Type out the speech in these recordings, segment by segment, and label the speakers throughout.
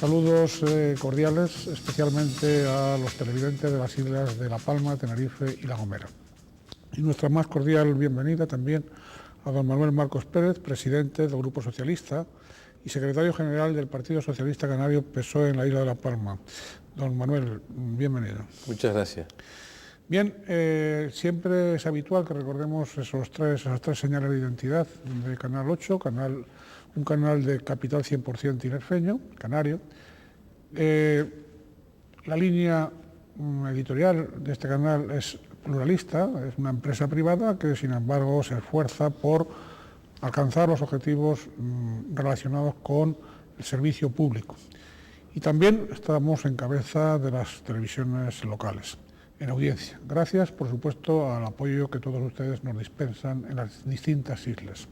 Speaker 1: Saludos cordiales, especialmente a los televidentes de las islas de La Palma, Tenerife y La Gomera. Y nuestra más cordial bienvenida también a don Manuel Marcos Pérez, presidente del Grupo Socialista y secretario general del Partido Socialista Canario PSOE en la isla de La Palma. Don Manuel, bienvenido.
Speaker 2: Muchas gracias.
Speaker 1: Bien, siempre es habitual que recordemos esas tres señales de identidad de Canal 8, un canal de capital 100% tinerfeño, canario. La línea editorial de este canal es pluralista, es una empresa privada que sin embargo se esfuerza por alcanzar los objetivos relacionados con el servicio público. Y también estamos en cabeza de las televisiones locales, en audiencia. Gracias, por supuesto, al apoyo que todos ustedes nos dispensan en las distintas islas.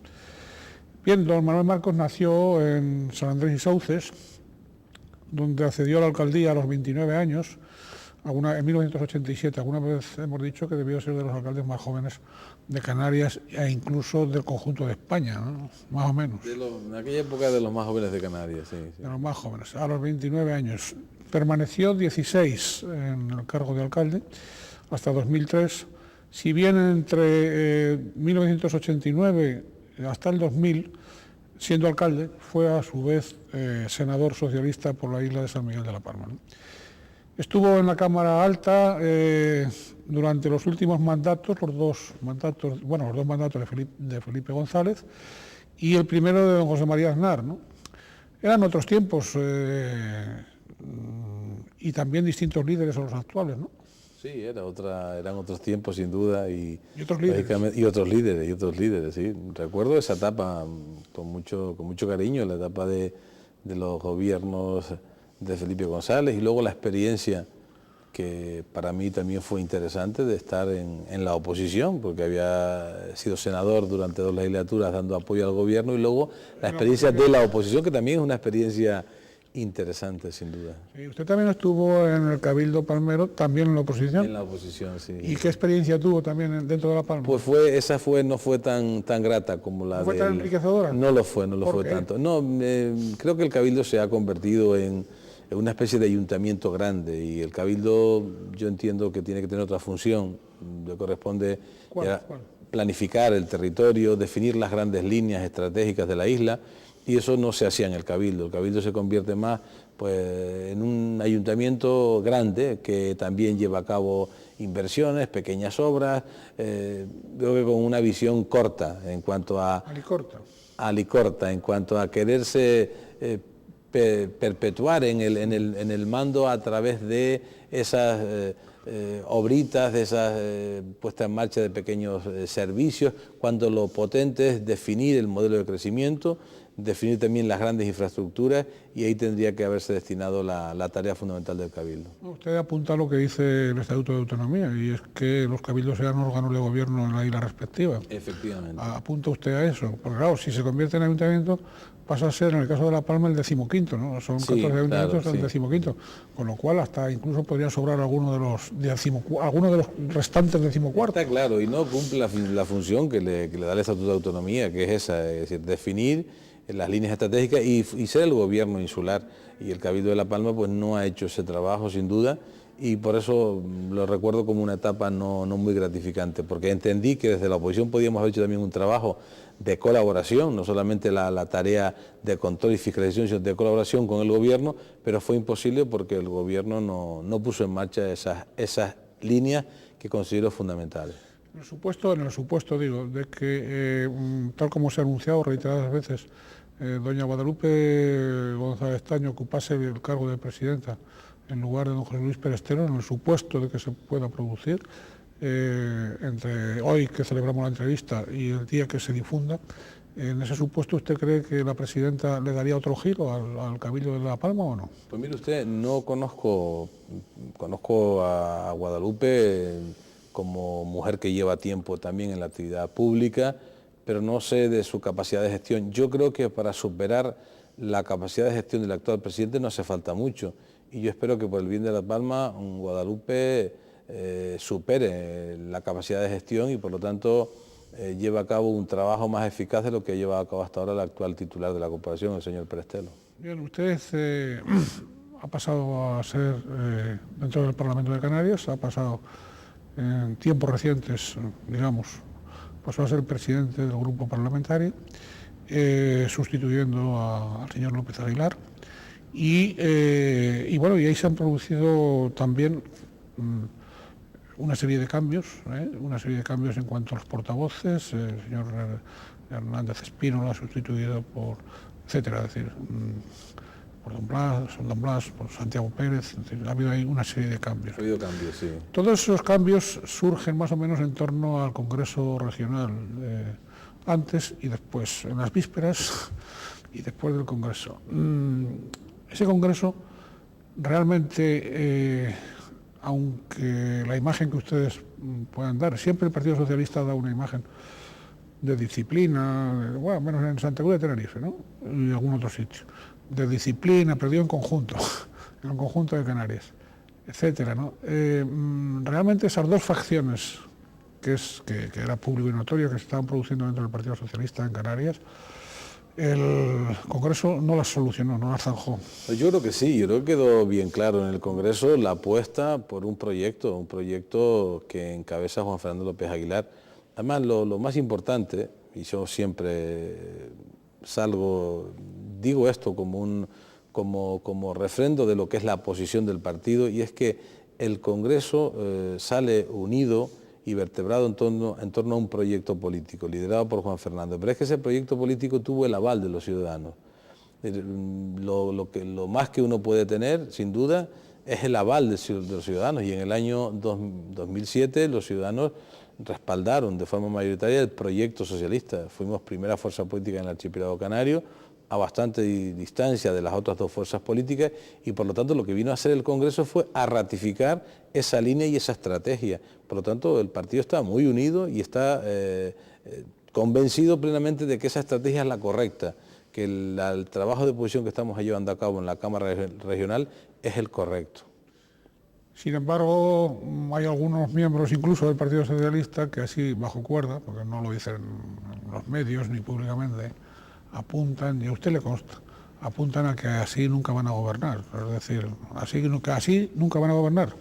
Speaker 1: Bien, don Manuel Marcos nació en San Andrés y Sauces, donde accedió a la alcaldía a los 29 años, en 1987. Alguna vez hemos dicho que debió ser de los alcaldes más jóvenes de Canarias e incluso del conjunto de España, ¿no? Más o menos.
Speaker 2: En aquella época de los más jóvenes de Canarias, sí.
Speaker 1: De los más jóvenes, a los 29 años. Permaneció 16 en el cargo de alcalde hasta 2003, si bien entre 1989 hasta el 2000, siendo alcalde, fue a su vez senador socialista por la isla de San Miguel de la Palma, ¿no? Estuvo en la Cámara Alta durante los últimos mandatos, los dos mandatos de Felipe González y el primero de don José María Aznar, ¿no? Eran otros tiempos y también distintos líderes a los actuales, ¿no?
Speaker 2: Sí, eran otros tiempos sin duda y
Speaker 1: otros líderes.
Speaker 2: Y otros líderes, sí. Recuerdo esa etapa con mucho cariño, la etapa de los gobiernos de Felipe González y luego la experiencia que para mí también fue interesante de estar en la oposición, porque había sido senador durante 2 legislaturas dando apoyo al gobierno y luego la experiencia de la oposición, que también es una experiencia interesante, sin duda.
Speaker 1: Sí, usted también estuvo en el Cabildo Palmero, también en la oposición.
Speaker 2: En la oposición, sí.
Speaker 1: ¿Y qué experiencia tuvo también dentro de La Palma?
Speaker 2: Pues no fue tan grata como la de...
Speaker 1: ¿No fue tan enriquecedora?
Speaker 2: No lo fue tanto. No, creo que el Cabildo se ha convertido en una especie de ayuntamiento grande y el Cabildo yo entiendo que tiene que tener otra función. Le corresponde planificar el territorio, definir las grandes líneas estratégicas de la isla, y eso no se hacía en el Cabildo. El Cabildo se convierte más pues, en un ayuntamiento grande que también lleva a cabo inversiones, pequeñas obras, creo que con una visión corta en cuanto a... Alicorta, en cuanto a quererse perpetuar en el mando a través de esas obritas, de esas puesta en marcha de pequeños servicios, cuando lo potente es definir el modelo de crecimiento, definir también las grandes infraestructuras, y ahí tendría que haberse destinado la tarea fundamental del Cabildo.
Speaker 1: Usted apunta lo que dice el Estatuto de Autonomía, y es que los cabildos sean órganos de gobierno en la isla respectiva.
Speaker 2: Efectivamente.
Speaker 1: Apunta usted a eso, porque claro, si se convierte en ayuntamiento, pasa a ser, en el caso de La Palma, el 15º, ¿no? Son 14 ayuntamientos, claro, el 15º, con lo cual hasta incluso podría sobrar alguno de los restantes 14º.
Speaker 2: Está claro, y no cumple la función que le da el Estatuto de Autonomía, que es esa, es decir, definir las líneas estratégicas y ser el gobierno insular, y el Cabildo de La Palma pues no ha hecho ese trabajo sin duda, y por eso lo recuerdo como una etapa no muy gratificante, porque entendí que desde la oposición podíamos haber hecho también un trabajo de colaboración, no solamente la tarea de control y fiscalización, sino de colaboración con el gobierno, pero fue imposible porque el gobierno no puso en marcha esas líneas que considero fundamentales.
Speaker 1: En el supuesto digo, de que, tal como se ha anunciado reiteradas veces, doña Guadalupe González Taño ocupase el cargo de presidenta en lugar de don José Luis Perestero, en el supuesto de que se pueda producir, entre hoy que celebramos la entrevista y el día que se difunda, en ese supuesto, ¿usted cree que la presidenta le daría otro giro al Cabildo de La Palma o no?
Speaker 2: Pues mire usted, no conozco a Guadalupe como mujer que lleva tiempo también en la actividad pública, pero no sé de su capacidad de gestión. Yo creo que para superar la capacidad de gestión del actual presidente no hace falta mucho, y yo espero que por el bien de La Palma, Guadalupe supere la capacidad de gestión y por lo tanto lleve a cabo un trabajo más eficaz de lo que ha llevado a cabo hasta ahora el actual titular de la corporación, el señor Perestelo.
Speaker 1: Bien, usted ha pasado a ser, dentro del Parlamento de Canarias, ha pasado en tiempos recientes, digamos, pasó a ser presidente del grupo parlamentario, sustituyendo al señor López Aguilar. Y bueno, y ahí se han producido también una serie de cambios en cuanto a los portavoces. El señor Hernández Espino lo ha sustituido por, etcétera, es decir, por Don Blas, por Santiago Pérez, es decir, ha habido ahí una serie de cambios.
Speaker 2: Ha habido cambios, sí.
Speaker 1: Todos esos cambios surgen más o menos en torno al Congreso Regional, antes y después, en las vísperas y después del Congreso. Ese Congreso realmente, aunque la imagen que ustedes puedan dar, siempre el Partido Socialista da una imagen de disciplina, bueno, menos en Santa Cruz de Tenerife, ¿no? Y en algún otro sitio, de disciplina, perdido en conjunto, en el conjunto de Canarias, etcétera, ¿no? Realmente esas dos facciones, que era público y notorio, que se estaban produciendo dentro del Partido Socialista en Canarias, el Congreso no las solucionó, no las zanjó.
Speaker 2: Yo creo que sí, yo creo que quedó bien claro en el Congreso la apuesta por un proyecto que encabeza Juan Fernando López Aguilar. Además, lo más importante, y yo siempre digo esto como refrendo de lo que es la posición del partido, y es que el Congreso sale unido y vertebrado en torno a un proyecto político, liderado por Juan Fernando. Pero es que ese proyecto político tuvo el aval de los ciudadanos. Lo más que uno puede tener, sin duda, es el aval de los ciudadanos, y en el año 2007 los ciudadanos respaldaron de forma mayoritaria el proyecto socialista. Fuimos primera fuerza política en el archipiélago canario, a bastante distancia de las otras dos fuerzas políticas, y por lo tanto lo que vino a hacer el Congreso fue a ratificar esa línea y esa estrategia. Por lo tanto, el partido está muy unido y está convencido plenamente de que esa estrategia es la correcta, que el trabajo de oposición que estamos llevando a cabo en la Cámara Regional es el correcto.
Speaker 1: Sin embargo, hay algunos miembros incluso del Partido Socialista que así, bajo cuerda, porque no lo dicen los medios ni públicamente, apuntan, y a usted le consta, apuntan a que así nunca van a gobernar. Es decir, así nunca van a gobernar.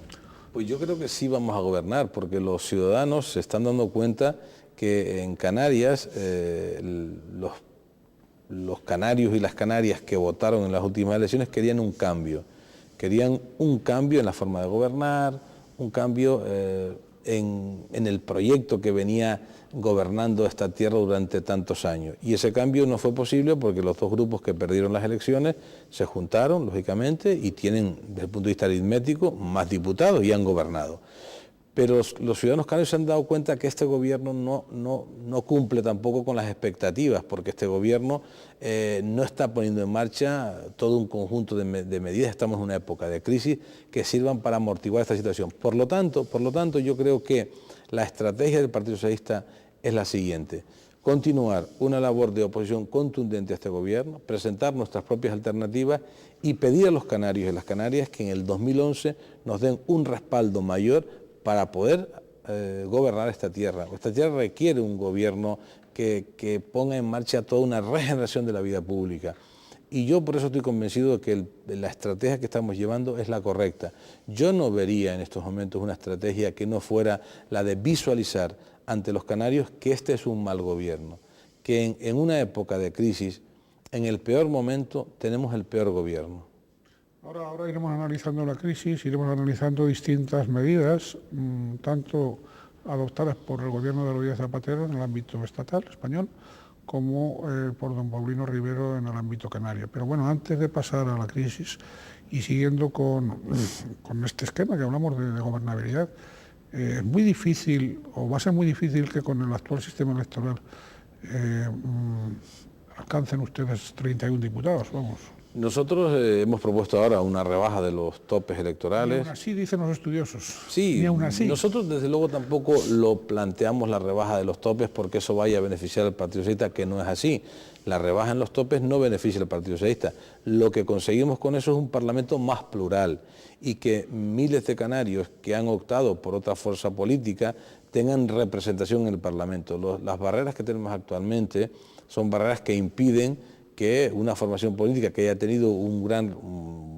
Speaker 2: Pues yo creo que sí vamos a gobernar, porque los ciudadanos se están dando cuenta que en Canarias los canarios y las canarias que votaron en las últimas elecciones querían un cambio en la forma de gobernar, un cambio en el proyecto que venía gobernando esta tierra durante tantos años. Y ese cambio no fue posible porque los dos grupos que perdieron las elecciones se juntaron, lógicamente, y tienen, desde el punto de vista aritmético, más diputados y han gobernado. Pero los ciudadanos canarios se han dado cuenta que este gobierno no cumple tampoco con las expectativas, porque este gobierno no está poniendo en marcha todo un conjunto de medidas. Estamos en una época de crisis que sirvan para amortiguar esta situación. Por lo tanto, yo creo que la estrategia del Partido Socialista es la siguiente: continuar una labor de oposición contundente a este gobierno, presentar nuestras propias alternativas y pedir a los canarios y las canarias que en el 2011 nos den un respaldo mayor para poder gobernar esta tierra. Esta tierra requiere un gobierno que ponga en marcha toda una regeneración de la vida pública. Y yo por eso estoy convencido de que la estrategia que estamos llevando es la correcta. Yo no vería en estos momentos una estrategia que no fuera la de visualizar ante los canarios que este es un mal gobierno, que en una época de crisis, en el peor momento, tenemos el peor gobierno.
Speaker 1: Ahora iremos analizando la crisis, iremos analizando distintas medidas, tanto adoptadas por el gobierno de Rodríguez Zapatero en el ámbito estatal español, como por don Paulino Rivero en el ámbito canario. Pero bueno, antes de pasar a la crisis y siguiendo con este esquema que hablamos de gobernabilidad, es muy difícil, o va a ser muy difícil, que con el actual sistema electoral alcancen ustedes 31 diputados, vamos.
Speaker 2: Nosotros hemos propuesto ahora una rebaja de los topes electorales.
Speaker 1: Ni aún así, dicen los estudiosos.
Speaker 2: Sí,
Speaker 1: ni aún así.
Speaker 2: Nosotros desde luego tampoco lo planteamos la rebaja de los topes porque eso vaya a beneficiar al Partido Socialista, que no es así. La rebaja en los topes no beneficia al Partido Socialista. Lo que conseguimos con eso es un Parlamento más plural y que miles de canarios que han optado por otra fuerza política tengan representación en el Parlamento. Las barreras que tenemos actualmente son barreras que impiden que una formación política que haya tenido un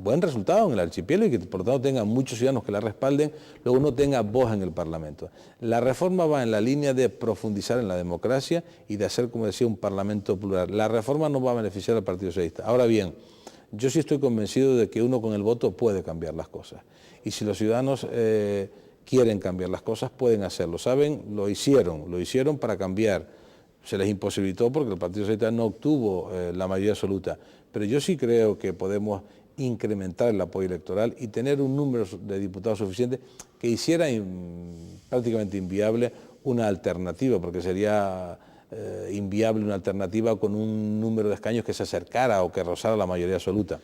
Speaker 2: buen resultado en el archipiélago y que por lo tanto tenga muchos ciudadanos que la respalden, luego no tenga voz en el Parlamento. La reforma va en la línea de profundizar en la democracia y de hacer, como decía, un Parlamento plural. La reforma no va a beneficiar al Partido Socialista. Ahora bien, yo sí estoy convencido de que uno con el voto puede cambiar las cosas. Y si los ciudadanos quieren cambiar las cosas, pueden hacerlo. ¿Saben? Lo hicieron para cambiar. Se les imposibilitó porque el Partido Socialista no obtuvo la mayoría absoluta. Pero yo sí creo que podemos incrementar el apoyo electoral y tener un número de diputados suficiente que hiciera prácticamente inviable una alternativa, porque sería inviable una alternativa con un número de escaños que se acercara o que rozara la mayoría absoluta.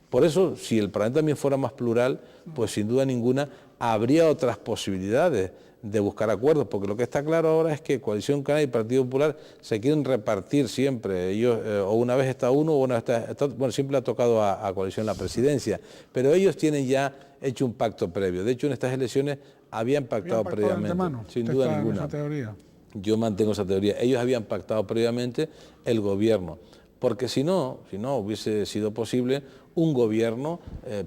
Speaker 2: Por eso, si el Parlamento también fuera más plural, pues sin duda ninguna habría otras posibilidades de buscar acuerdos, porque lo que está claro ahora es que Coalición Canaria y Partido Popular se quieren repartir siempre. Ellos, o una vez está uno, o una vez está otro. Bueno, siempre le ha tocado a Coalición la presidencia, pero ellos tienen ya hecho un pacto previo. De hecho, en estas elecciones habían pactado previamente, sin duda ninguna. Yo mantengo esa teoría. Ellos habían pactado previamente el gobierno, porque si no hubiese sido posible un gobierno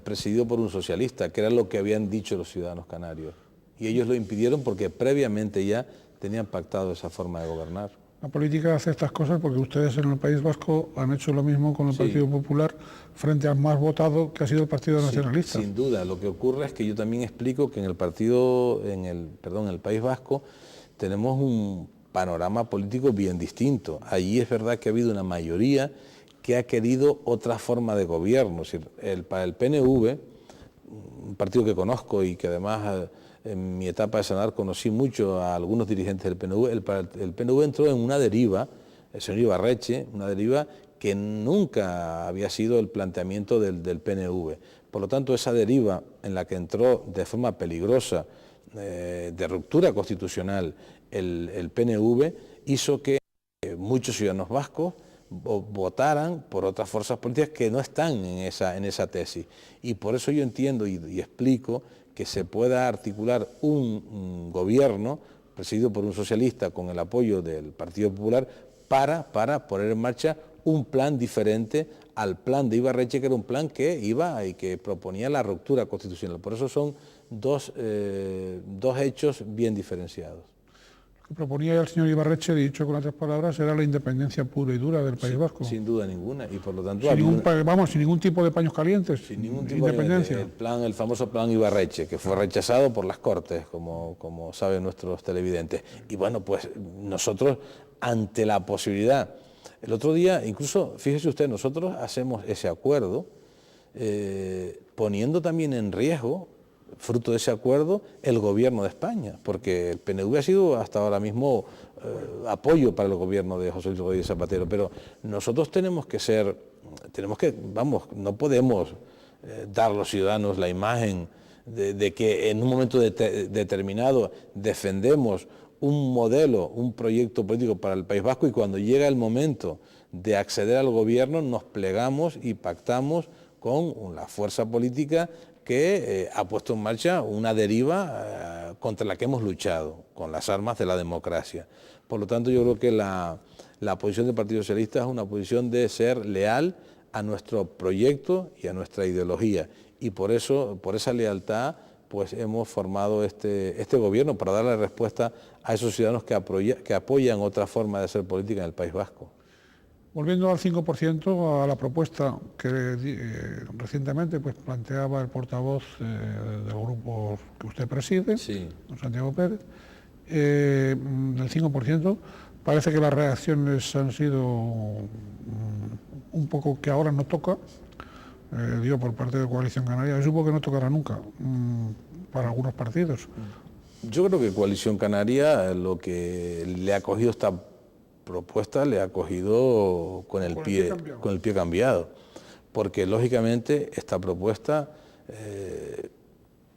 Speaker 2: presidido por un socialista, que era lo que habían dicho los ciudadanos canarios. Y ellos lo impidieron porque previamente ya tenían pactado esa forma de gobernar.
Speaker 1: La política hace estas cosas porque ustedes en el País Vasco han hecho lo mismo con el Partido Popular frente al más votado, que ha sido el Partido Nacionalista.
Speaker 2: Sin duda, lo que ocurre es que yo también explico que en el País Vasco tenemos un panorama político bien distinto. Allí es verdad que ha habido una mayoría que ha querido otra forma de gobierno. Es decir, para el PNV, un partido que conozco y que además en mi etapa de senador conocí mucho a algunos dirigentes del PNV, el PNV entró en una deriva, el señor Ibarretxe, una deriva que nunca había sido el planteamiento del PNV. Por lo tanto, esa deriva en la que entró de forma peligrosa, de ruptura constitucional, el PNV, hizo que muchos ciudadanos vascos votaran por otras fuerzas políticas que no están en esa tesis. Y por eso yo entiendo y explico que se pueda articular un gobierno presidido por un socialista con el apoyo del Partido Popular para poner en marcha un plan diferente al plan de Ibarretxe, que era un plan que iba y que proponía la ruptura constitucional. Por eso son dos hechos bien diferenciados.
Speaker 1: Lo que proponía el señor Ibarretxe, dicho con otras palabras, era la independencia pura y dura del País Vasco.
Speaker 2: Sin duda ninguna, y por lo tanto...
Speaker 1: Sin ningún tipo de paños calientes,
Speaker 2: sin ningún tipo independencia. El famoso plan Ibarretxe, que fue rechazado por las Cortes, como saben nuestros televidentes. Y bueno, pues nosotros, ante la posibilidad... El otro día, incluso, fíjese usted, nosotros hacemos ese acuerdo, poniendo también en riesgo, fruto de ese acuerdo, el gobierno de España, porque el PNV ha sido hasta ahora mismo apoyo para el gobierno de José Luis Rodríguez Zapatero, pero nosotros no podemos dar a los ciudadanos la imagen de que en un momento determinado defendemos un modelo, un proyecto político para el País Vasco y cuando llega el momento de acceder al gobierno nos plegamos y pactamos con la fuerza política que ha puesto en marcha una deriva contra la que hemos luchado con las armas de la democracia. Por lo tanto, yo creo que la posición del Partido Socialista es una posición de ser leal a nuestro proyecto y a nuestra ideología. Y por eso, por esa lealtad, pues hemos formado este gobierno para darle respuesta a esos ciudadanos que apoyan otra forma de hacer política en el País Vasco.
Speaker 1: Volviendo al 5%, a la propuesta que recientemente pues, planteaba el portavoz del grupo que usted preside, Santiago Pérez, del 5%, parece que las reacciones han sido un poco que ahora no toca, digo por parte de Coalición Canaria, yo supongo que no tocará nunca para algunos partidos.
Speaker 2: Yo creo que Coalición Canaria lo que le ha cogido esta propuesta le ha cogido con el pie cambiado, porque lógicamente esta propuesta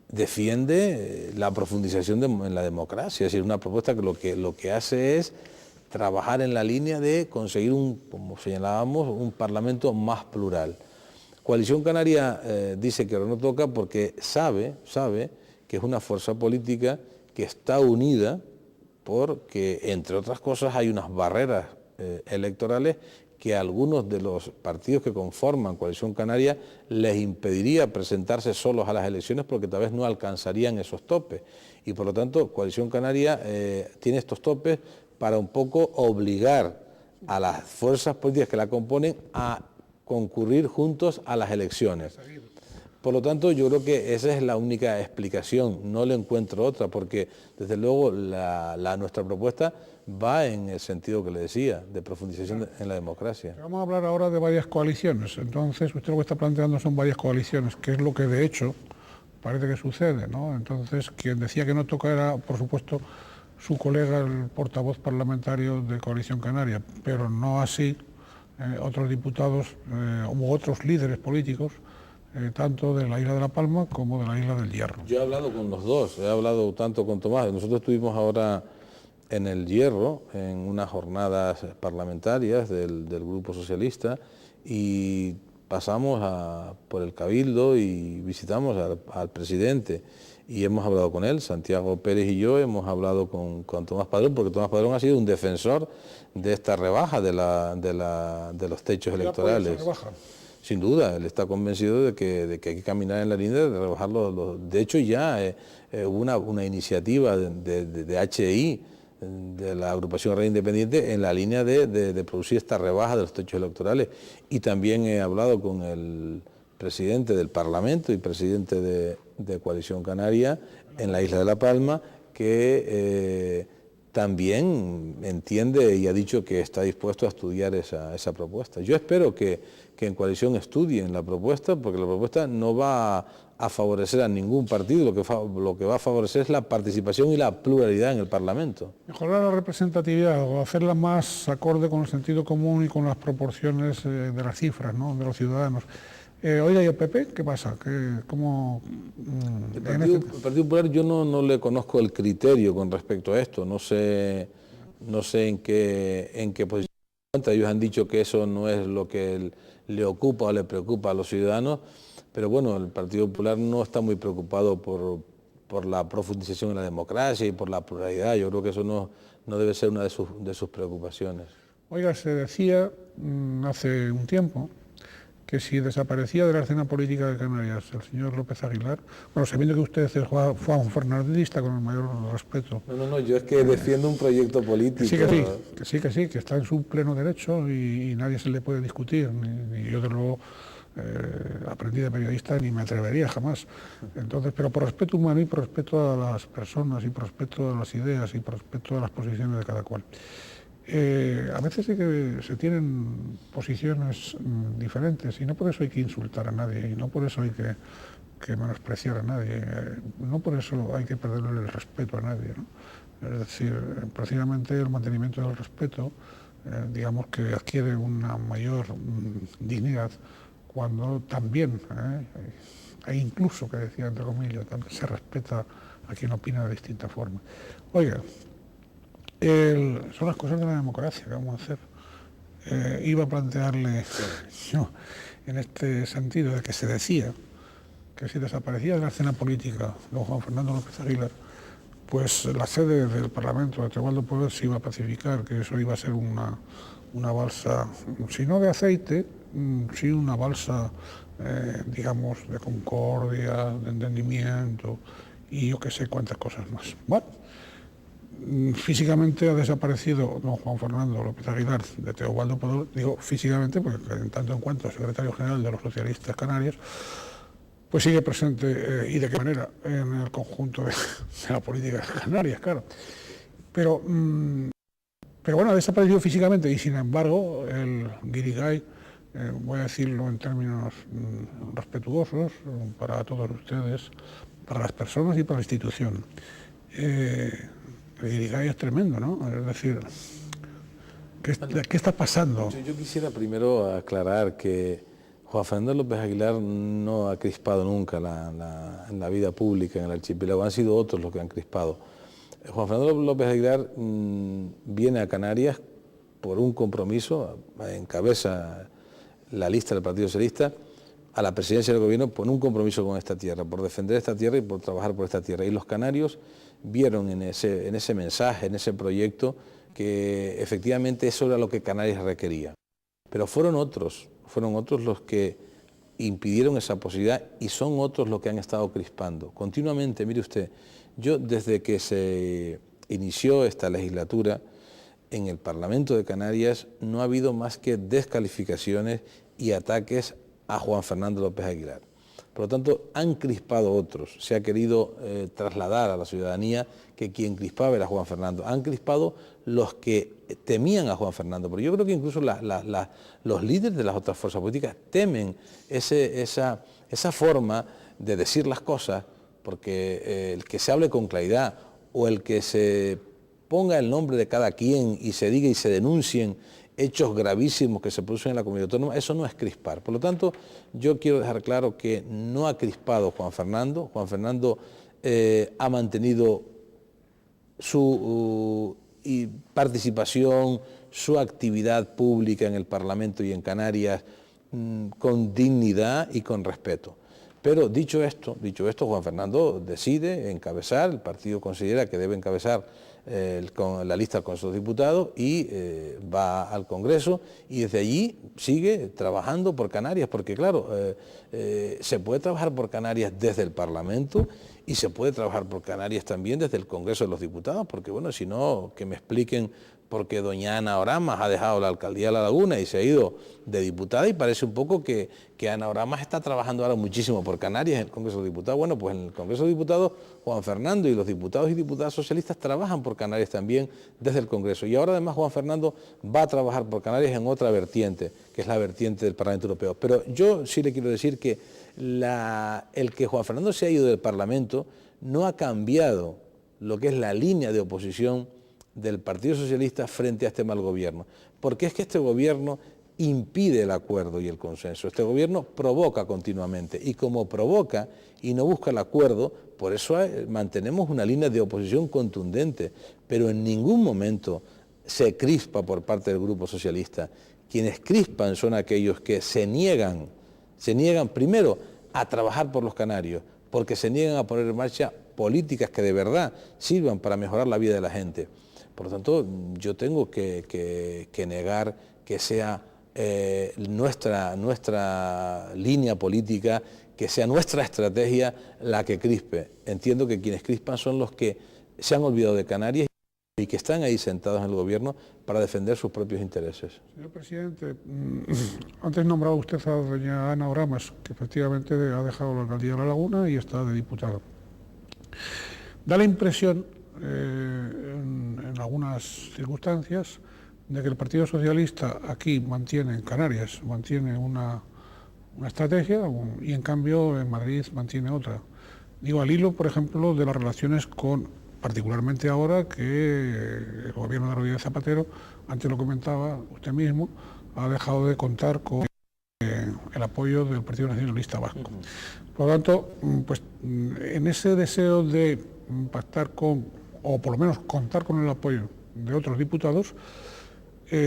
Speaker 2: defiende la profundización en la democracia, es decir, una propuesta que lo que hace es trabajar en la línea de conseguir como señalábamos, un Parlamento más plural. Coalición Canaria dice que ahora no toca porque sabe que es una fuerza política que está unida porque, entre otras cosas, hay unas barreras electorales que a algunos de los partidos que conforman Coalición Canaria les impediría presentarse solos a las elecciones porque tal vez no alcanzarían esos topes. Y por lo tanto, Coalición Canaria tiene estos topes para un poco obligar a las fuerzas políticas que la componen a concurrir juntos a las elecciones. Por lo tanto, yo creo que esa es la única explicación, no le encuentro otra, porque desde luego nuestra propuesta va en el sentido que le decía, de profundización en la democracia.
Speaker 1: Vamos a hablar ahora de varias coaliciones. Entonces, usted lo que está planteando son varias coaliciones, que es lo que de hecho parece que sucede, ¿no? Entonces, quien decía que no toca era, por supuesto, su colega, el portavoz parlamentario de Coalición Canaria, pero no así otros diputados u otros líderes políticos, tanto de la isla de La Palma como de la isla del Hierro.
Speaker 2: Yo he hablado con los dos, he hablado tanto con Tomás. Nosotros estuvimos ahora en el Hierro, en unas jornadas parlamentarias del Grupo Socialista, y pasamos por el Cabildo y visitamos al presidente y hemos hablado con él, Santiago Pérez y yo hemos hablado con Tomás Padrón, porque Tomás Padrón ha sido un defensor de esta rebaja de los techos electorales. Sin duda, él está convencido de que hay que caminar en la línea de rebajarlo. De hecho, ya hubo una iniciativa de HI, de la agrupación Red Independiente, en la línea de producir esta rebaja de los techos electorales. Y también he hablado con el presidente del Parlamento y presidente de Coalición Canaria en la isla de La Palma, que también entiende y ha dicho que está dispuesto a estudiar esa propuesta. Yo espero que en Coalición estudien la propuesta, porque la propuesta no va a favorecer a ningún partido, lo que va a favorecer es la participación y la pluralidad en el Parlamento.
Speaker 1: Mejorar la representatividad o hacerla más acorde con el sentido común y con las proporciones de las cifras, ¿no?, de los ciudadanos. Oiga, ¿y el PP qué pasa?
Speaker 2: El Partido Popular yo no le conozco el criterio con respecto a esto, no sé en qué posición se encuentra. Ellos han dicho que eso no es lo que le ocupa o le preocupa a los ciudadanos, pero bueno, el Partido Popular no está muy preocupado por la profundización en la democracia y por la pluralidad. Yo creo que eso no debe ser una de sus preocupaciones.
Speaker 1: Oiga, se decía hace un tiempo que si desaparecía de la escena política de Canarias el señor López Aguilar, bueno, sabiendo que usted es Juan Fernandista con el mayor respeto.
Speaker 2: No, yo es que defiendo un proyecto político.
Speaker 1: Que está en su pleno derecho y nadie se le puede discutir, ni yo de luego aprendí de periodista ni me atrevería jamás. Entonces, pero por respeto humano y por respeto a las personas y por respeto a las ideas y por respeto a las posiciones de cada cual. A veces sí que se tienen posiciones diferentes y no por eso hay que insultar a nadie y no por eso hay que menospreciar a nadie, no por eso hay que perderle el respeto a nadie, ¿no? Es decir, precisamente el mantenimiento del respeto, digamos que adquiere una mayor dignidad cuando también, hay incluso, que decía entre comillas, también se respeta a quien opina de distinta forma. Oiga, son las cosas de la democracia que vamos a hacer. Iba a plantearle yo, en este sentido, de que se decía que si desaparecía de la escena política don Juan Fernando López Aguilar, pues la sede del Parlamento de Teobaldo Poder se iba a pacificar, que eso iba a ser una balsa, si no de aceite, sí una balsa, digamos, de concordia, de entendimiento y yo que sé cuántas cosas más. Bueno, físicamente ha desaparecido don Juan Fernando López Aguilar de Teobaldo Poder, digo físicamente porque en tanto en cuanto secretario general de los socialistas canarios, pues sigue presente y de qué manera en el conjunto de la política de Canarias, claro. Pero bueno, ha desaparecido físicamente y sin embargo el guirigay, voy a decirlo en términos respetuosos para todos ustedes, para las personas y para la institución. El guirigay es tremendo, ¿no? Es decir, ¿qué está pasando?
Speaker 2: Yo quisiera primero aclarar que Juan Fernando López Aguilar no ha crispado nunca en la vida pública en el archipiélago, han sido otros los que han crispado. Juan Fernando López Aguilar viene a Canarias por un compromiso, encabeza la lista del Partido Socialista a la presidencia del gobierno por un compromiso con esta tierra, por defender esta tierra y por trabajar por esta tierra. Y los canarios vieron en ese mensaje, en ese proyecto, que efectivamente eso era lo que Canarias requería. Pero fueron otros los que impidieron esa posibilidad y son otros los que han estado crispando. Continuamente, mire usted, yo desde que se inició esta legislatura, en el Parlamento de Canarias no ha habido más que descalificaciones y ataques a Juan Fernando López Aguilar. Por lo tanto, han crispado otros. Se ha querido trasladar a la ciudadanía que quien crispaba era Juan Fernando. Han crispado los que temían a Juan Fernando. Pero yo creo que incluso los líderes de las otras fuerzas políticas temen esa forma de decir las cosas, porque el que se hable con claridad o el que se ponga el nombre de cada quien y se diga y se denuncien hechos gravísimos que se producen en la comunidad autónoma, eso no es crispar. Por lo tanto, yo quiero dejar claro que no ha crispado Juan Fernando. Juan Fernando ha mantenido su participación, su actividad pública en el Parlamento y en Canarias con dignidad y con respeto. Pero dicho esto, Juan Fernando decide encabezar, el partido considera que debe encabezar con la lista del Consejo de Diputados y va al Congreso y desde allí sigue trabajando por Canarias, porque claro, se puede trabajar por Canarias desde el Parlamento y se puede trabajar por Canarias también desde el Congreso de los Diputados, porque bueno, si no, que me expliquen por qué doña Ana Oramas ha dejado la alcaldía de La Laguna y se ha ido de diputada y parece un poco que Ana Oramas está trabajando ahora muchísimo por Canarias en el Congreso de los Diputados. Bueno, pues en el Congreso de Diputados Juan Fernando y los diputados y diputadas socialistas trabajan por Canarias también desde el Congreso. Y ahora además Juan Fernando va a trabajar por Canarias en otra vertiente, que es la vertiente del Parlamento Europeo. Pero yo sí le quiero decir que el que Juan Fernando se ha ido del Parlamento no ha cambiado lo que es la línea de oposición del Partido Socialista frente a este mal gobierno, porque es que este gobierno impide el acuerdo y el consenso, este gobierno provoca continuamente y como provoca y no busca el acuerdo, por eso mantenemos una línea de oposición contundente, pero en ningún momento se crispa por parte del Grupo Socialista. Quienes crispan son aquellos que se niegan primero a trabajar por los canarios, porque se niegan a poner en marcha políticas que de verdad sirvan para mejorar la vida de la gente. Por lo tanto, yo tengo que negar que sea nuestra línea política, que sea nuestra estrategia la que crispe. Entiendo que quienes crispan son los que se han olvidado de Canarias y que están ahí sentados en el gobierno para defender sus propios intereses.
Speaker 1: Señor presidente, antes nombraba usted a doña Ana Oramas, que efectivamente ha dejado la alcaldía de La Laguna y está de diputada. Da la impresión en algunas circunstancias de que el Partido Socialista aquí mantiene, en Canarias, mantiene una estrategia y en cambio en Madrid mantiene otra. Digo, al hilo, por ejemplo, de las relaciones particularmente ahora que el gobierno de Rodríguez Zapatero, antes lo comentaba usted mismo, ha dejado de contar con el apoyo del Partido Nacionalista Vasco. Por lo tanto, pues en ese deseo de pactar o por lo menos contar con el apoyo de otros diputados,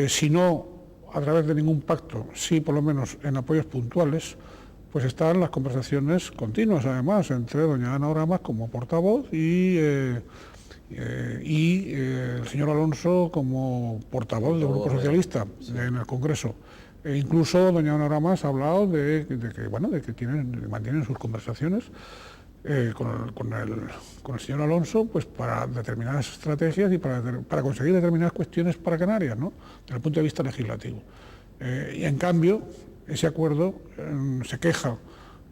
Speaker 1: si no a través de ningún pacto, sí por lo menos en apoyos puntuales, pues están las conversaciones continuas además entre doña Ana Oramas como portavoz y el señor Alonso como portavoz del Grupo Socialista en el Congreso. E incluso doña Ana Oramas ha hablado de que mantienen sus conversaciones con el señor Alonso, pues para determinadas estrategias y para conseguir determinadas cuestiones para Canarias, ¿no?, desde el punto de vista legislativo. Y en cambio, ese acuerdo se queja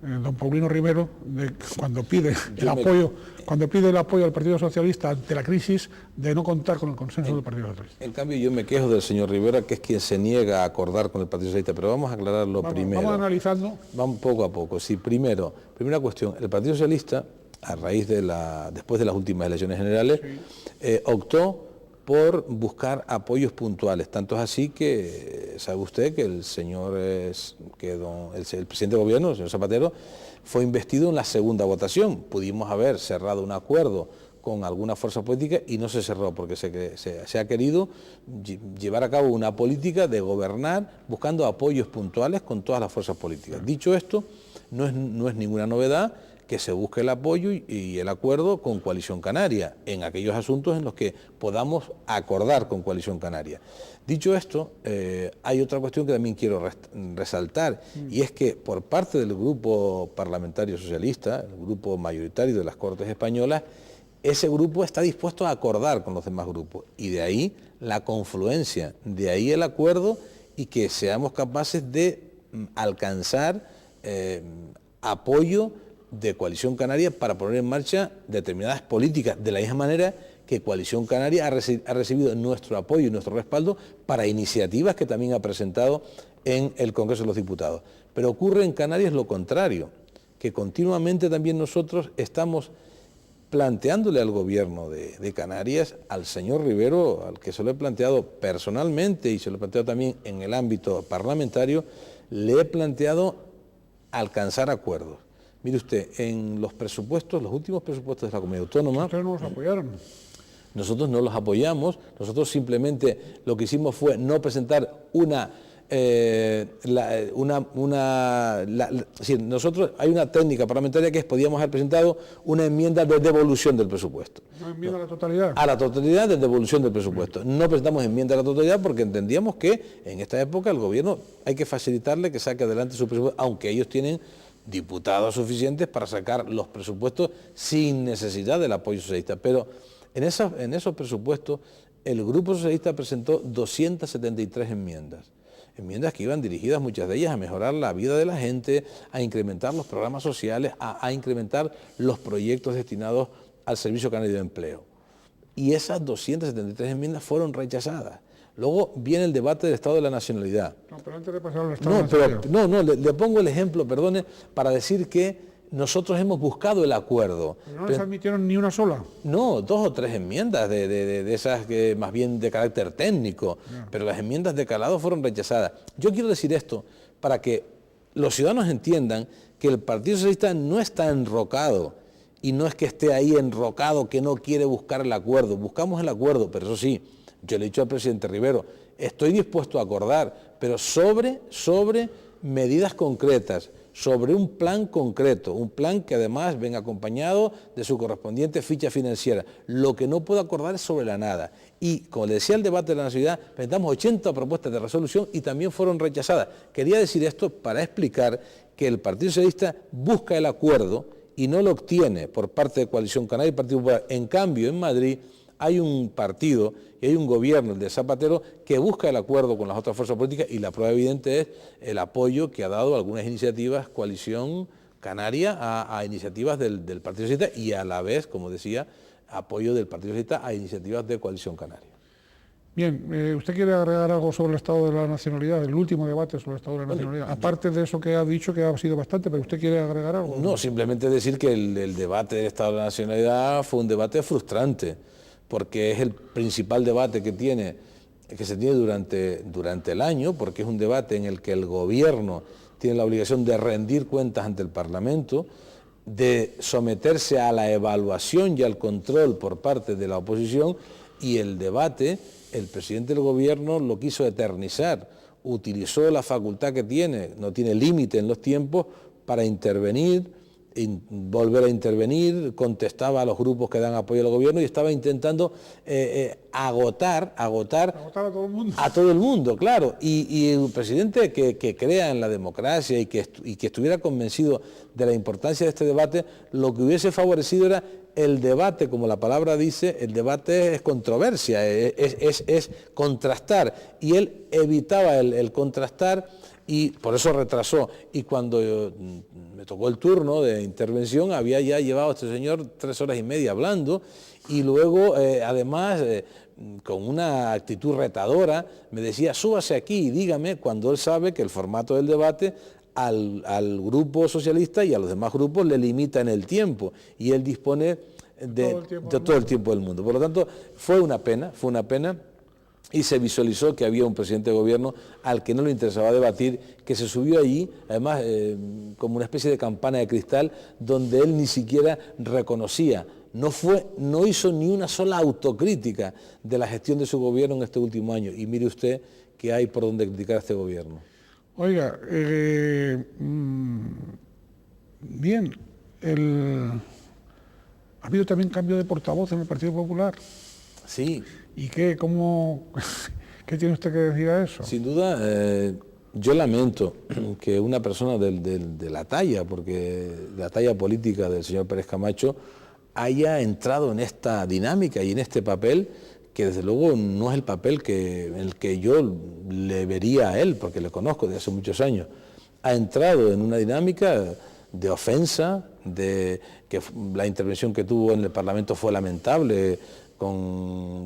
Speaker 1: don Paulino Rivero de cuando pide el apoyo al Partido Socialista ante la crisis, de no contar con el consenso del Partido Socialista.
Speaker 2: En cambio, yo me quejo del señor Rivera, que es quien se niega a acordar con el Partido Socialista, pero vamos a aclararlo primero.
Speaker 1: Vamos analizando.
Speaker 2: Vamos poco a poco. Sí, primera cuestión, el Partido Socialista, a raíz después de las últimas elecciones generales, optó por buscar apoyos puntuales. Tanto es así que, sabe usted que el presidente de gobierno, el señor Zapatero, fue investido en la segunda votación. Pudimos haber cerrado un acuerdo con alguna fuerza política y no se cerró porque se ha querido llevar a cabo una política de gobernar buscando apoyos puntuales con todas las fuerzas políticas. Dicho esto, no es ninguna novedad que se busque el apoyo y el acuerdo con Coalición Canaria, en aquellos asuntos en los que podamos acordar con Coalición Canaria. Dicho esto, hay otra cuestión que también quiero resaltar, y es que por parte del Grupo Parlamentario Socialista, el grupo mayoritario de las Cortes Españolas, ese grupo está dispuesto a acordar con los demás grupos, y de ahí la confluencia, de ahí el acuerdo, y que seamos capaces de alcanzar apoyo de Coalición Canaria para poner en marcha determinadas políticas, de la misma manera que Coalición Canaria ha recibido nuestro apoyo y nuestro respaldo para iniciativas que también ha presentado en el Congreso de los Diputados. Pero ocurre en Canarias lo contrario, que continuamente también nosotros estamos planteándole al gobierno de Canarias, al señor Rivero, al que se lo he planteado personalmente y se lo he planteado también en el ámbito parlamentario, le he planteado alcanzar acuerdos. Mire usted, en los presupuestos, los últimos presupuestos de la Comunidad Autónoma...
Speaker 1: ¿Ustedes no los apoyaron?
Speaker 2: Nosotros no los apoyamos, nosotros simplemente lo que hicimos fue no presentar nosotros hay una técnica parlamentaria que es, podíamos haber presentado una enmienda de devolución del presupuesto.
Speaker 1: ¿Una enmienda a la totalidad?
Speaker 2: A la totalidad de devolución del presupuesto. No presentamos enmienda a la totalidad porque entendíamos que en esta época el gobierno hay que facilitarle que saque adelante su presupuesto, aunque ellos tienen diputados suficientes para sacar los presupuestos sin necesidad del apoyo socialista. Pero en esos presupuestos el Grupo Socialista presentó 273 enmiendas. Enmiendas que iban dirigidas, muchas de ellas, a mejorar la vida de la gente, a incrementar los programas sociales, a incrementar los proyectos destinados al Servicio Canario de Empleo. Y esas 273 enmiendas fueron rechazadas. Luego viene el debate del Estado de la Nacionalidad.
Speaker 1: No, pero antes de pasar al Estado de la Nacionalidad.
Speaker 2: Le pongo el ejemplo, perdone, para decir que nosotros hemos buscado el acuerdo.
Speaker 1: ¿Pero no les admitieron ni una sola?
Speaker 2: No, 2 o 3 enmiendas de esas que más bien de carácter técnico, pero las enmiendas de calado fueron rechazadas. Yo quiero decir esto para que los ciudadanos entiendan que el Partido Socialista no está enrocado, y no es que esté ahí enrocado, que no quiere buscar el acuerdo. Buscamos el acuerdo, pero eso sí, yo le he dicho al presidente Rivero, estoy dispuesto a acordar, pero sobre medidas concretas, sobre un plan concreto, un plan que además venga acompañado de su correspondiente ficha financiera. Lo que no puedo acordar es sobre la nada. Y, como le decía el debate de la Nacionalidad, presentamos 80 propuestas de resolución y también fueron rechazadas. Quería decir esto para explicar que el Partido Socialista busca el acuerdo y no lo obtiene por parte de Coalición Canaria y Partido Popular. En cambio, en Madrid hay un partido y hay un gobierno, el de Zapatero, que busca el acuerdo con las otras fuerzas políticas, y la prueba evidente es el apoyo que ha dado algunas iniciativas Coalición Canaria a iniciativas del Partido Socialista, y a la vez, como decía, apoyo del Partido Socialista a iniciativas de Coalición Canaria.
Speaker 1: Bien, ¿usted quiere agregar algo sobre el Estado de la Nacionalidad, el último debate sobre el Estado de la Nacionalidad? Aparte de eso que ha dicho, que ha sido bastante, pero ¿usted quiere agregar algo?
Speaker 2: No, simplemente decir que el debate del Estado de la Nacionalidad fue un debate frustrante, porque es el principal debate que se tiene durante el año, porque es un debate en el que el gobierno tiene la obligación de rendir cuentas ante el Parlamento, de someterse a la evaluación y al control por parte de la oposición, y el debate, el presidente del gobierno lo quiso eternizar, utilizó la facultad que tiene, no tiene límite en los tiempos, para intervenir, volver a intervenir, contestaba a los grupos que dan apoyo al gobierno y estaba intentando agotar a
Speaker 1: todo el mundo.
Speaker 2: A todo el mundo, claro. Y el presidente que crea en la democracia y que estuviera convencido de la importancia de este debate, lo que hubiese favorecido era el debate, como la palabra dice, el debate es controversia, es contrastar, y él evitaba el contrastar, y por eso retrasó. Y cuando me tocó el turno de intervención, había ya llevado a este señor 3 horas y media hablando, y luego, además, con una actitud retadora, me decía, súbase aquí y dígame, cuando él sabe que el formato del debate al grupo socialista y a los demás grupos le limita en el tiempo, y él dispone de todo el tiempo del mundo. Por lo tanto, fue una pena, y se visualizó que había un presidente de gobierno al que no le interesaba debatir, que se subió allí, además como una especie de campana de cristal, donde él ni siquiera reconocía, no hizo ni una sola autocrítica de la gestión de su gobierno en este último año. Y mire usted que hay por donde criticar a este gobierno.
Speaker 1: Oiga, bien, ¿Ha habido también cambio de portavoz en el Partido Popular?
Speaker 2: Sí.
Speaker 1: ¿Y qué tiene usted que decir a eso?
Speaker 2: Sin duda, yo lamento que una persona de la talla, porque de la talla política del señor Pérez Camacho, haya entrado en esta dinámica y en este papel, que desde luego no es el papel en el que yo le vería a él, porque le conozco desde hace muchos años. Ha entrado en una dinámica de ofensa, de que la intervención que tuvo en el Parlamento fue lamentable,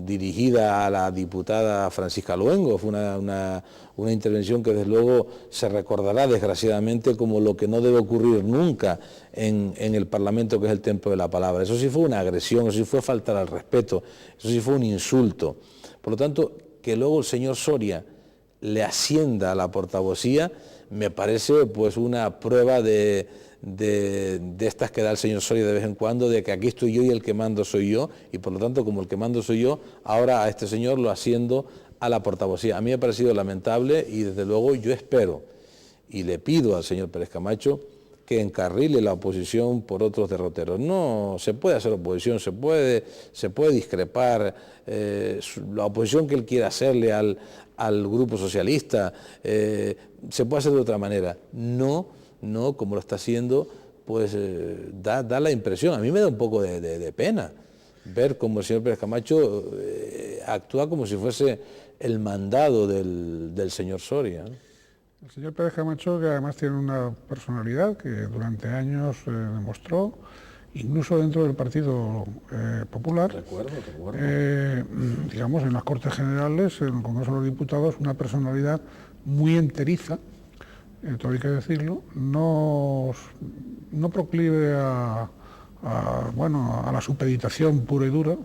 Speaker 2: dirigida a la diputada Francisca Luengo. Fue una intervención que desde luego se recordará desgraciadamente como lo que no debe ocurrir nunca en el Parlamento, que es el templo de la palabra. Eso sí fue una agresión, eso sí fue faltar al respeto, eso sí fue un insulto. Por lo tanto, que luego el señor Soria le ascienda a la portavocía, me parece pues una prueba de estas que da el señor Soria de vez en cuando, de que aquí estoy yo y el que mando soy yo, y por lo tanto, como el que mando soy yo, ahora a este señor lo asciendo a la portavocía. A mí me ha parecido lamentable y desde luego yo espero y le pido al señor Pérez Camacho que encarrile la oposición por otros derroteros. No se puede hacer oposición, se puede discrepar, la oposición que él quiera hacerle al grupo socialista, se puede hacer de otra manera. No como lo está haciendo, pues da la impresión, a mí me da un poco de pena ver cómo el señor Pérez Camacho actúa como si fuese el mandado del señor Soria, ¿no?
Speaker 1: El señor Pérez Camacho, que además tiene una personalidad que durante años demostró, incluso dentro del Partido Popular,
Speaker 2: Recuerdo.
Speaker 1: Digamos, en las Cortes Generales, en el Congreso de los Diputados, una personalidad muy enteriza, todo hay que decirlo, no proclive a la supeditación pura y dura.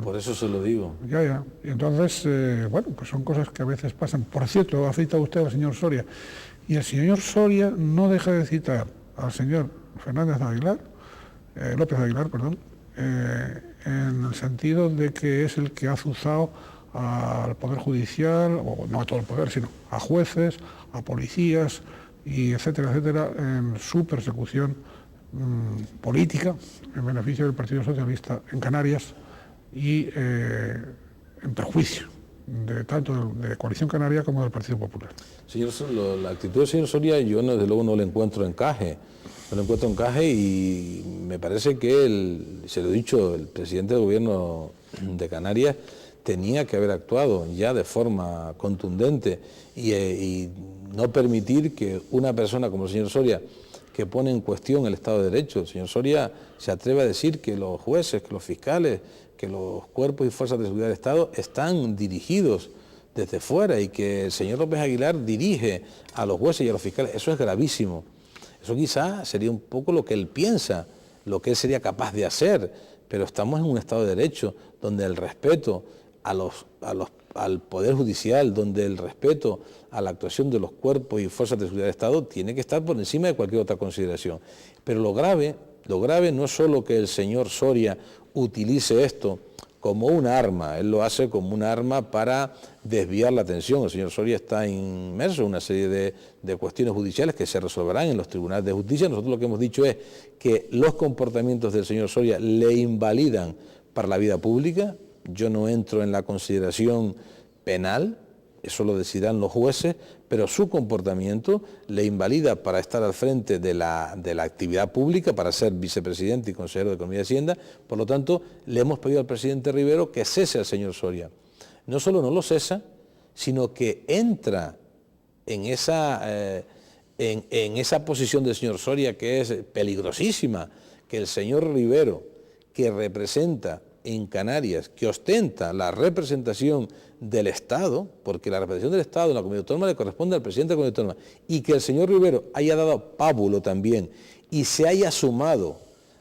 Speaker 2: Por eso se lo digo.
Speaker 1: Ya. Y entonces, pues son cosas que a veces pasan. Por cierto, ha citado usted al señor Soria, y el señor Soria no deja de citar al señor López Aguilar, en el sentido de que es el que ha azuzado al Poder Judicial, o no a todo el Poder, sino a jueces, a policías, y etcétera, en su persecución política en beneficio del Partido Socialista en Canarias y en perjuicio tanto de Coalición Canaria como del Partido Popular.
Speaker 2: Señor, la actitud del señor Soria yo desde luego no le encuentro encaje. No le encuentro encaje y me parece que se lo he dicho, el presidente del gobierno de Canarias tenía que haber actuado ya de forma contundente y no permitir que una persona como el señor Soria, que pone en cuestión el Estado de Derecho, el señor Soria se atreve a decir que los jueces, que los fiscales, que los cuerpos y fuerzas de seguridad del Estado están dirigidos desde fuera y que el señor López Aguilar dirige a los jueces y a los fiscales. Eso es gravísimo. Eso quizá sería un poco lo que él piensa, lo que él sería capaz de hacer, pero estamos en un Estado de Derecho donde el respeto al Poder Judicial, donde el respeto a la actuación de los cuerpos y fuerzas de seguridad del Estado tiene que estar por encima de cualquier otra consideración. Pero lo grave no es solo que el señor Soria utilice esto como un arma, él lo hace como un arma para desviar la atención. El señor Soria está inmerso en una serie de cuestiones judiciales que se resolverán en los tribunales de justicia. Nosotros lo que hemos dicho es que los comportamientos del señor Soria le invalidan para la vida pública. Yo no entro en la consideración penal, eso lo decidirán los jueces, pero su comportamiento le invalida para estar al frente de la actividad pública, para ser vicepresidente y consejero de Economía y Hacienda. Por lo tanto, le hemos pedido al presidente Rivero que cese al señor Soria. No solo no lo cesa, sino que entra en esa posición del señor Soria, que es peligrosísima, que el señor Rivero, que representa en Canarias, que ostenta la representación del Estado, porque la representación del Estado en la Comunidad Autónoma le corresponde al presidente de la Comunidad Autónoma, y que el señor Rivero haya dado pábulo también y se haya sumado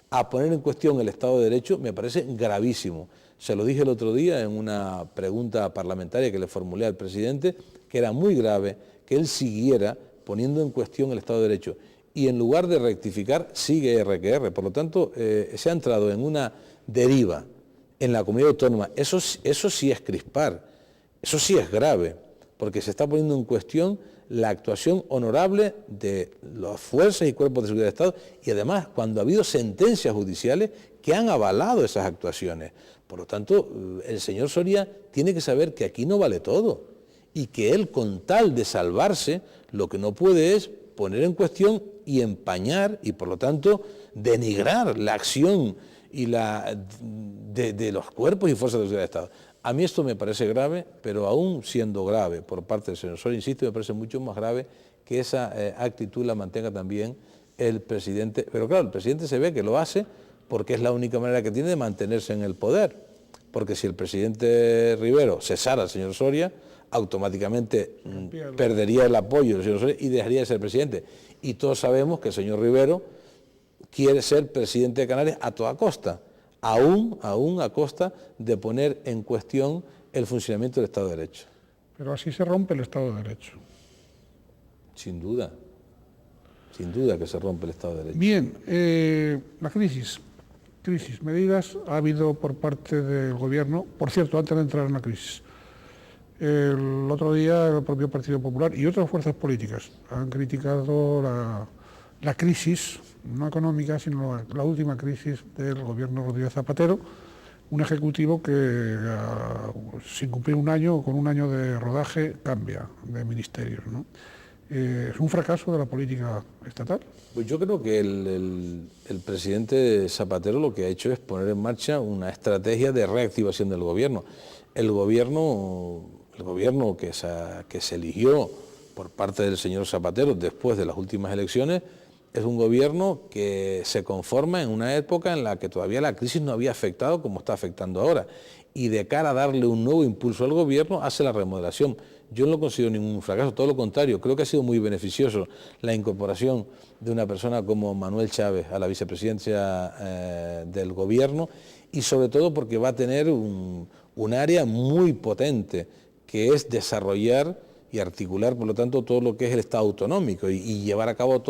Speaker 2: a poner en cuestión el Estado de Derecho, me parece gravísimo. Se lo dije el otro día en una pregunta parlamentaria que le formulé al presidente, que era muy grave que él siguiera poniendo en cuestión el Estado de Derecho y en lugar de rectificar sigue RQR. Por lo tanto, se ha entrado en una deriva en la Comunidad Autónoma. Eso sí es crispar, eso sí es grave, porque se está poniendo en cuestión la actuación honorable de las fuerzas y cuerpos de seguridad del Estado y además cuando ha habido sentencias judiciales que han avalado esas actuaciones. Por lo tanto, el señor Soria tiene que saber que aquí no vale todo y que él, con tal de salvarse, lo que no puede es poner en cuestión y empañar y por lo tanto denigrar la acción y de los cuerpos y fuerzas de seguridad del Estado. A mí esto me parece grave, pero aún siendo grave por parte del señor Soria, insisto, me parece mucho más grave que esa actitud la mantenga también el presidente. Pero claro, el presidente se ve que lo hace porque es la única manera que tiene de mantenerse en el poder. Porque si el presidente Rivero cesara al señor Soria, automáticamente perdería el apoyo del señor Soria y dejaría de ser presidente. Y todos sabemos que el señor Rivero quiere ser presidente de Canarias a toda costa, aún a costa de poner en cuestión el funcionamiento del Estado de Derecho.
Speaker 1: Pero así se rompe el Estado de Derecho.
Speaker 2: Sin duda que se rompe el Estado de Derecho.
Speaker 1: Bien, la crisis, medidas ha habido por parte del Gobierno. Por cierto, antes de entrar en la crisis, el otro día el propio Partido Popular y otras fuerzas políticas han criticado la crisis, no económica, sino la última crisis del Gobierno Rodríguez Zapatero, un ejecutivo que sin cumplir un año o con un año de rodaje cambia de ministerios, ¿no? ¿Es un fracaso de la política estatal?
Speaker 2: Pues yo creo que el presidente Zapatero lo que ha hecho es poner en marcha una estrategia de reactivación del gobierno. El gobierno que se eligió por parte del señor Zapatero después de las últimas elecciones es un gobierno que se conforma en una época en la que todavía la crisis no había afectado como está afectando ahora. Y de cara a darle un nuevo impulso al gobierno, hace la remodelación. Yo no lo considero ningún fracaso, todo lo contrario, creo que ha sido muy beneficioso la incorporación de una persona como Manuel Chávez a la vicepresidencia del gobierno y sobre todo porque va a tener un área muy potente que es desarrollar y articular, por lo tanto, todo lo que es el Estado autonómico y llevar a cabo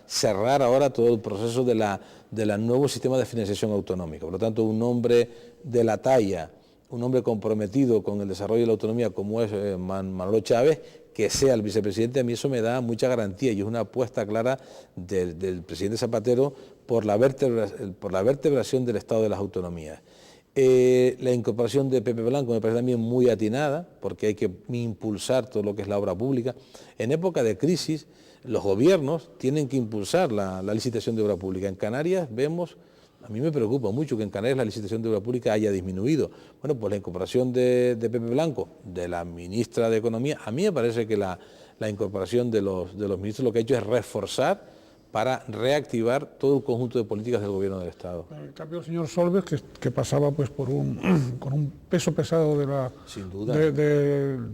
Speaker 2: cerrar ahora todo el proceso del nuevo sistema de financiación autonómica. Por lo tanto, un hombre de la talla, un hombre comprometido con el desarrollo de la autonomía como es Manolo Chávez, que sea el vicepresidente, a mí eso me da mucha garantía y es una apuesta clara del presidente Zapatero por la vertebración del Estado de las autonomías. La incorporación de Pepe Blanco me parece también muy atinada, porque hay que impulsar todo lo que es la obra pública. En época de crisis, los gobiernos tienen que impulsar la licitación de obra pública. En Canarias vemos, a mí me preocupa mucho que en Canarias la licitación de obra pública haya disminuido. Bueno, pues la incorporación de Pepe Blanco, de la ministra de Economía, a mí me parece que la incorporación de los ministros lo que ha hecho es reforzar para reactivar todo el conjunto de políticas del gobierno del Estado.
Speaker 1: En cambio, el señor Solbes, que pasaba pues con un peso pesado de la,
Speaker 2: sin duda,
Speaker 1: del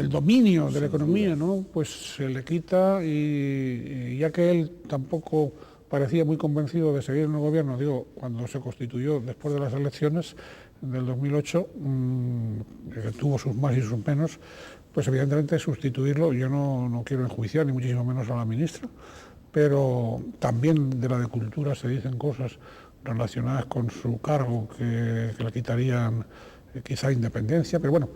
Speaker 1: dominio de la economía, ¿no? Pues se le quita y ya que él tampoco parecía muy convencido de seguir en el gobierno, cuando se constituyó después de las elecciones del 2008, que tuvo sus más y sus menos, pues evidentemente sustituirlo, yo no quiero enjuiciar ni muchísimo menos a la ministra, pero también de la de Cultura se dicen cosas relacionadas con su cargo que le quitarían quizá independencia, pero bueno,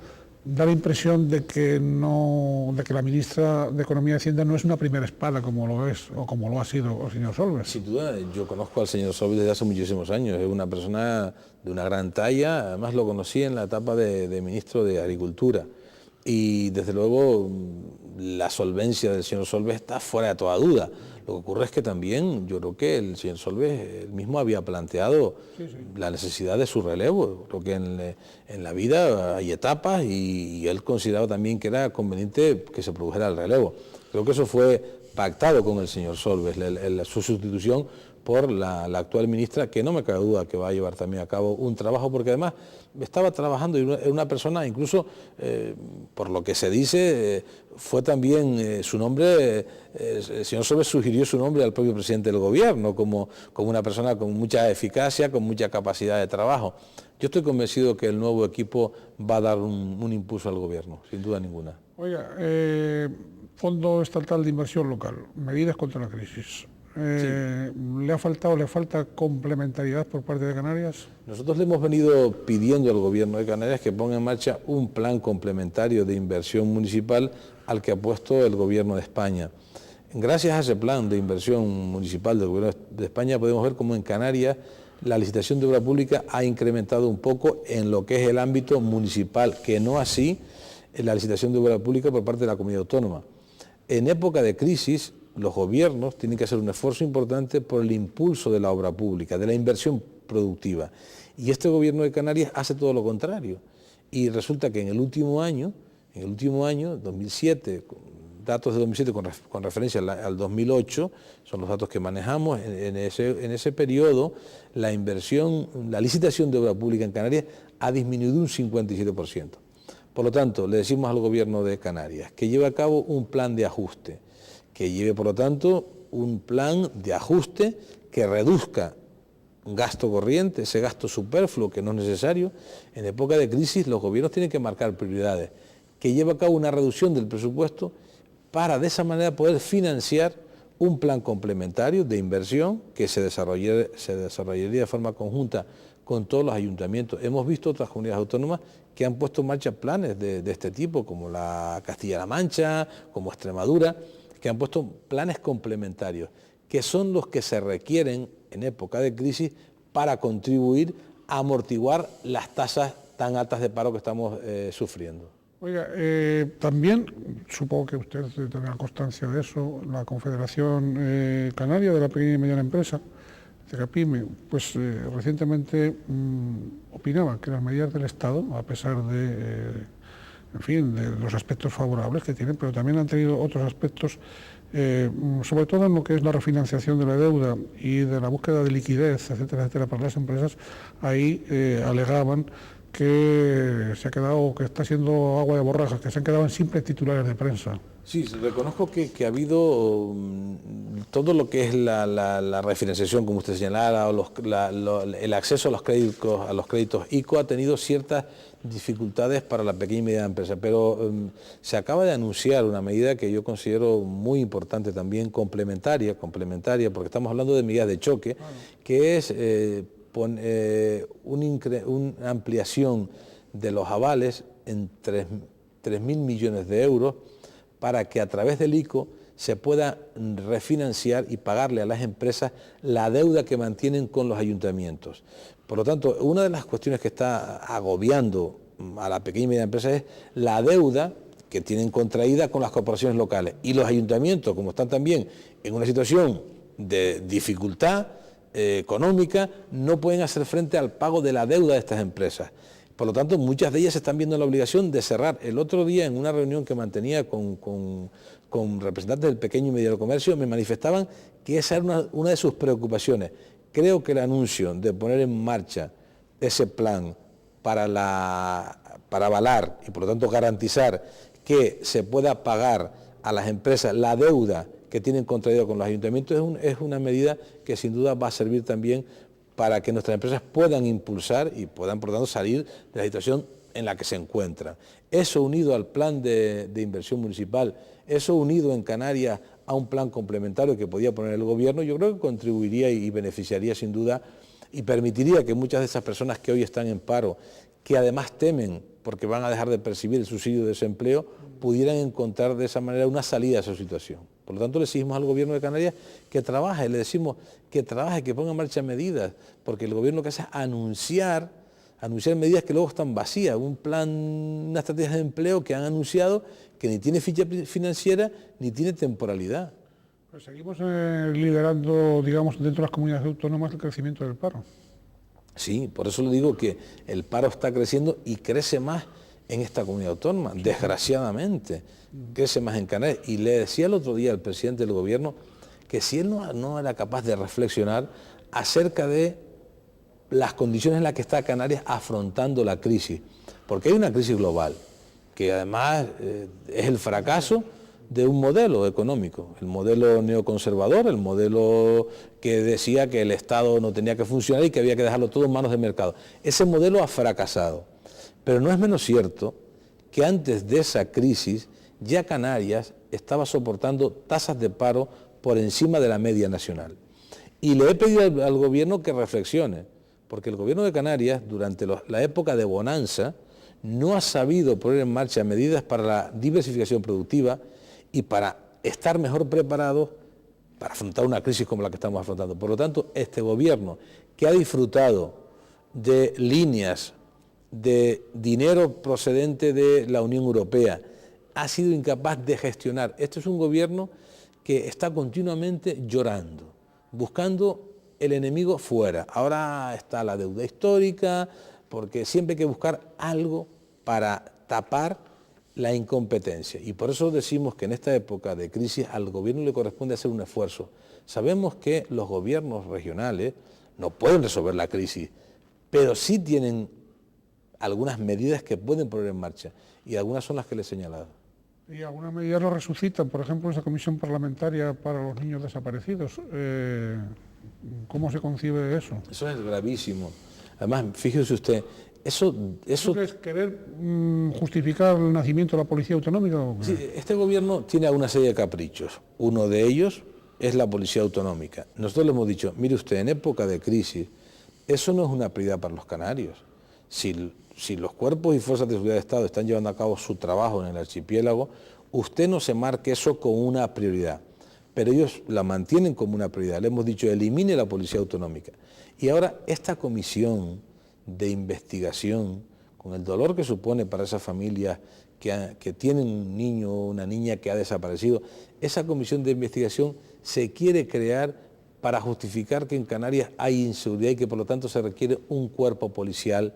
Speaker 1: da la impresión de que la ministra de Economía y Hacienda no es una primera espada como lo es o como lo ha sido el señor Solbes.
Speaker 2: Sin duda, yo conozco al señor Solbes desde hace muchísimos años, es una persona de una gran talla, además lo conocí en la etapa de ministro de Agricultura. Y desde luego la solvencia del señor Solbes está fuera de toda duda. Lo que ocurre es que también yo creo que el señor Solbes él mismo había planteado la necesidad de su relevo. Creo que en la vida hay etapas y él consideraba también que era conveniente que se produjera el relevo. Creo que eso fue pactado con el señor Solbes, su sustitución por la actual ministra, que no me cabe duda que va a llevar también a cabo un trabajo, porque además estaba trabajando y una persona, incluso por lo que se dice, fue también su nombre, el señor Solbes sugirió su nombre al propio presidente del gobierno, como una persona con mucha eficacia, con mucha capacidad de trabajo. Yo estoy convencido que el nuevo equipo va a dar un impulso al gobierno, sin duda ninguna.
Speaker 1: Oiga, Fondo Estatal de Inversión Local, medidas contra la crisis. ¿Le falta complementariedad por parte de Canarias?
Speaker 2: Nosotros le hemos venido pidiendo al gobierno de Canarias que ponga en marcha un plan complementario de inversión municipal al que ha puesto el gobierno de España. Gracias a ese plan de inversión municipal del gobierno de España podemos ver cómo en Canarias la licitación de obra pública ha incrementado un poco en lo que es el ámbito municipal, que no así en la licitación de obra pública por parte de la comunidad autónoma. En época de crisis, los gobiernos tienen que hacer un esfuerzo importante por el impulso de la obra pública, de la inversión productiva. Y este gobierno de Canarias hace todo lo contrario. Y resulta que en el último año, 2007, datos de 2007 con referencia al 2008, son los datos que manejamos, en ese periodo la licitación de obra pública en Canarias ha disminuido un 57%. Por lo tanto, le decimos al gobierno de Canarias que lleve a cabo un plan de ajuste, que lleve, por lo tanto, un plan de ajuste que reduzca gasto corriente, ese gasto superfluo que no es necesario. En época de crisis los gobiernos tienen que marcar prioridades, que lleve a cabo una reducción del presupuesto para de esa manera poder financiar un plan complementario de inversión que se desarrollaría de forma conjunta con todos los ayuntamientos. Hemos visto otras comunidades autónomas que han puesto en marcha planes de este tipo, como la Castilla-La Mancha, como Extremadura, que han puesto planes complementarios, que son los que se requieren en época de crisis para contribuir a amortiguar las tasas tan altas de paro que estamos sufriendo.
Speaker 1: Oiga, también, supongo que usted tendrá constancia de eso, la Confederación Canaria de la Pequeña y Mediana Empresa, CECAPIME, pues recientemente opinaba que las medidas del Estado, a pesar de, en fin, de los aspectos favorables que tienen, pero también han tenido otros aspectos, sobre todo en lo que es la refinanciación de la deuda y de la búsqueda de liquidez, etcétera, etcétera, para las empresas, ahí alegaban que se ha quedado, que está siendo agua de borrajas, que se han quedado en simples titulares de prensa.
Speaker 2: Sí, reconozco que ha habido todo lo que es la refinanciación, como usted señalaba, o el acceso a los créditos ICO ha tenido ciertas dificultades para la pequeña y mediana empresa, pero se acaba de anunciar una medida que yo considero muy importante también, complementaria, porque estamos hablando de medidas de choque, que es una ampliación de los avales en 3.000 millones de euros para que a través del ICO se pueda refinanciar y pagarle a las empresas la deuda que mantienen con los ayuntamientos. Por lo tanto, una de las cuestiones que está agobiando a la pequeña y mediana empresa es la deuda que tienen contraída con las corporaciones locales. Y los ayuntamientos, como están también en una situación de dificultad económica, no pueden hacer frente al pago de la deuda de estas empresas. Por lo tanto, muchas de ellas están viendo la obligación de cerrar. El otro día, en una reunión que mantenía con representantes del pequeño y mediano comercio, me manifestaban que esa era una de sus preocupaciones. Creo que el anuncio de poner en marcha ese plan para avalar y, por lo tanto, garantizar que se pueda pagar a las empresas la deuda que tienen contraído con los ayuntamientos es una medida que sin duda va a servir también para que nuestras empresas puedan impulsar y puedan, por lo tanto, salir de la situación en la que se encuentran. Eso unido al plan de inversión municipal, eso unido en Canarias a un plan complementario que podía poner el gobierno, yo creo que contribuiría y beneficiaría sin duda y permitiría que muchas de esas personas que hoy están en paro, que además temen porque van a dejar de percibir el subsidio de desempleo, pudieran encontrar de esa manera una salida a esa situación. Por lo tanto, le exigimos al gobierno de Canarias que trabaje, le decimos que trabaje, que ponga en marcha medidas, porque el gobierno lo que hace es anunciar medidas que luego están vacías, un plan, una estrategia de empleo que han anunciado que ni tiene ficha financiera ni tiene temporalidad.
Speaker 1: Pues seguimos liderando, digamos, dentro de las comunidades autónomas el crecimiento del paro.
Speaker 2: Sí, por eso le digo que el paro está creciendo y crece más en esta comunidad autónoma, desgraciadamente, crece más en Canarias. Y le decía el otro día al presidente del gobierno que si él no era capaz de reflexionar acerca de las condiciones en las que está Canarias afrontando la crisis, porque hay una crisis global, que además es el fracaso de un modelo económico, el modelo neoconservador, el modelo que decía que el Estado no tenía que funcionar y que había que dejarlo todo en manos del mercado. Ese modelo ha fracasado, pero no es menos cierto que antes de esa crisis ya Canarias estaba soportando tasas de paro por encima de la media nacional. Y le he pedido al gobierno que reflexione, porque el gobierno de Canarias, durante la época de bonanza, no ha sabido poner en marcha medidas para la diversificación productiva y para estar mejor preparados para afrontar una crisis como la que estamos afrontando. Por lo tanto, este gobierno, que ha disfrutado de líneas de dinero procedente de la Unión Europea, ha sido incapaz de gestionar. Este es un gobierno que está continuamente llorando, buscando el enemigo fuera. Ahora está la deuda histórica, porque siempre hay que buscar algo para tapar la incompetencia. Y por eso decimos que en esta época de crisis al gobierno le corresponde hacer un esfuerzo. Sabemos que los gobiernos regionales no pueden resolver la crisis, pero sí tienen algunas medidas que pueden poner en marcha, y algunas son las que les he señalado.
Speaker 1: Y algunas medidas lo resucitan, por ejemplo, esa comisión parlamentaria para los niños desaparecidos. ¿Cómo se concibe eso?
Speaker 2: Eso es gravísimo. Además, fíjese usted, eso
Speaker 1: es querer justificar el nacimiento de la policía autonómica.
Speaker 2: Sí, este gobierno tiene una serie de caprichos. Uno de ellos es la policía autonómica. Nosotros le hemos dicho, mire usted, en época de crisis, eso no es una prioridad para los canarios. Si los cuerpos y fuerzas de seguridad de Estado están llevando a cabo su trabajo en el archipiélago, usted no se marque eso como una prioridad. Pero ellos la mantienen como una prioridad. Le hemos dicho, elimine la policía autonómica. Y ahora esta comisión de investigación, con el dolor que supone para esas familias que tienen un niño o una niña que ha desaparecido, esa comisión de investigación se quiere crear para justificar que en Canarias hay inseguridad y que por lo tanto se requiere un cuerpo policial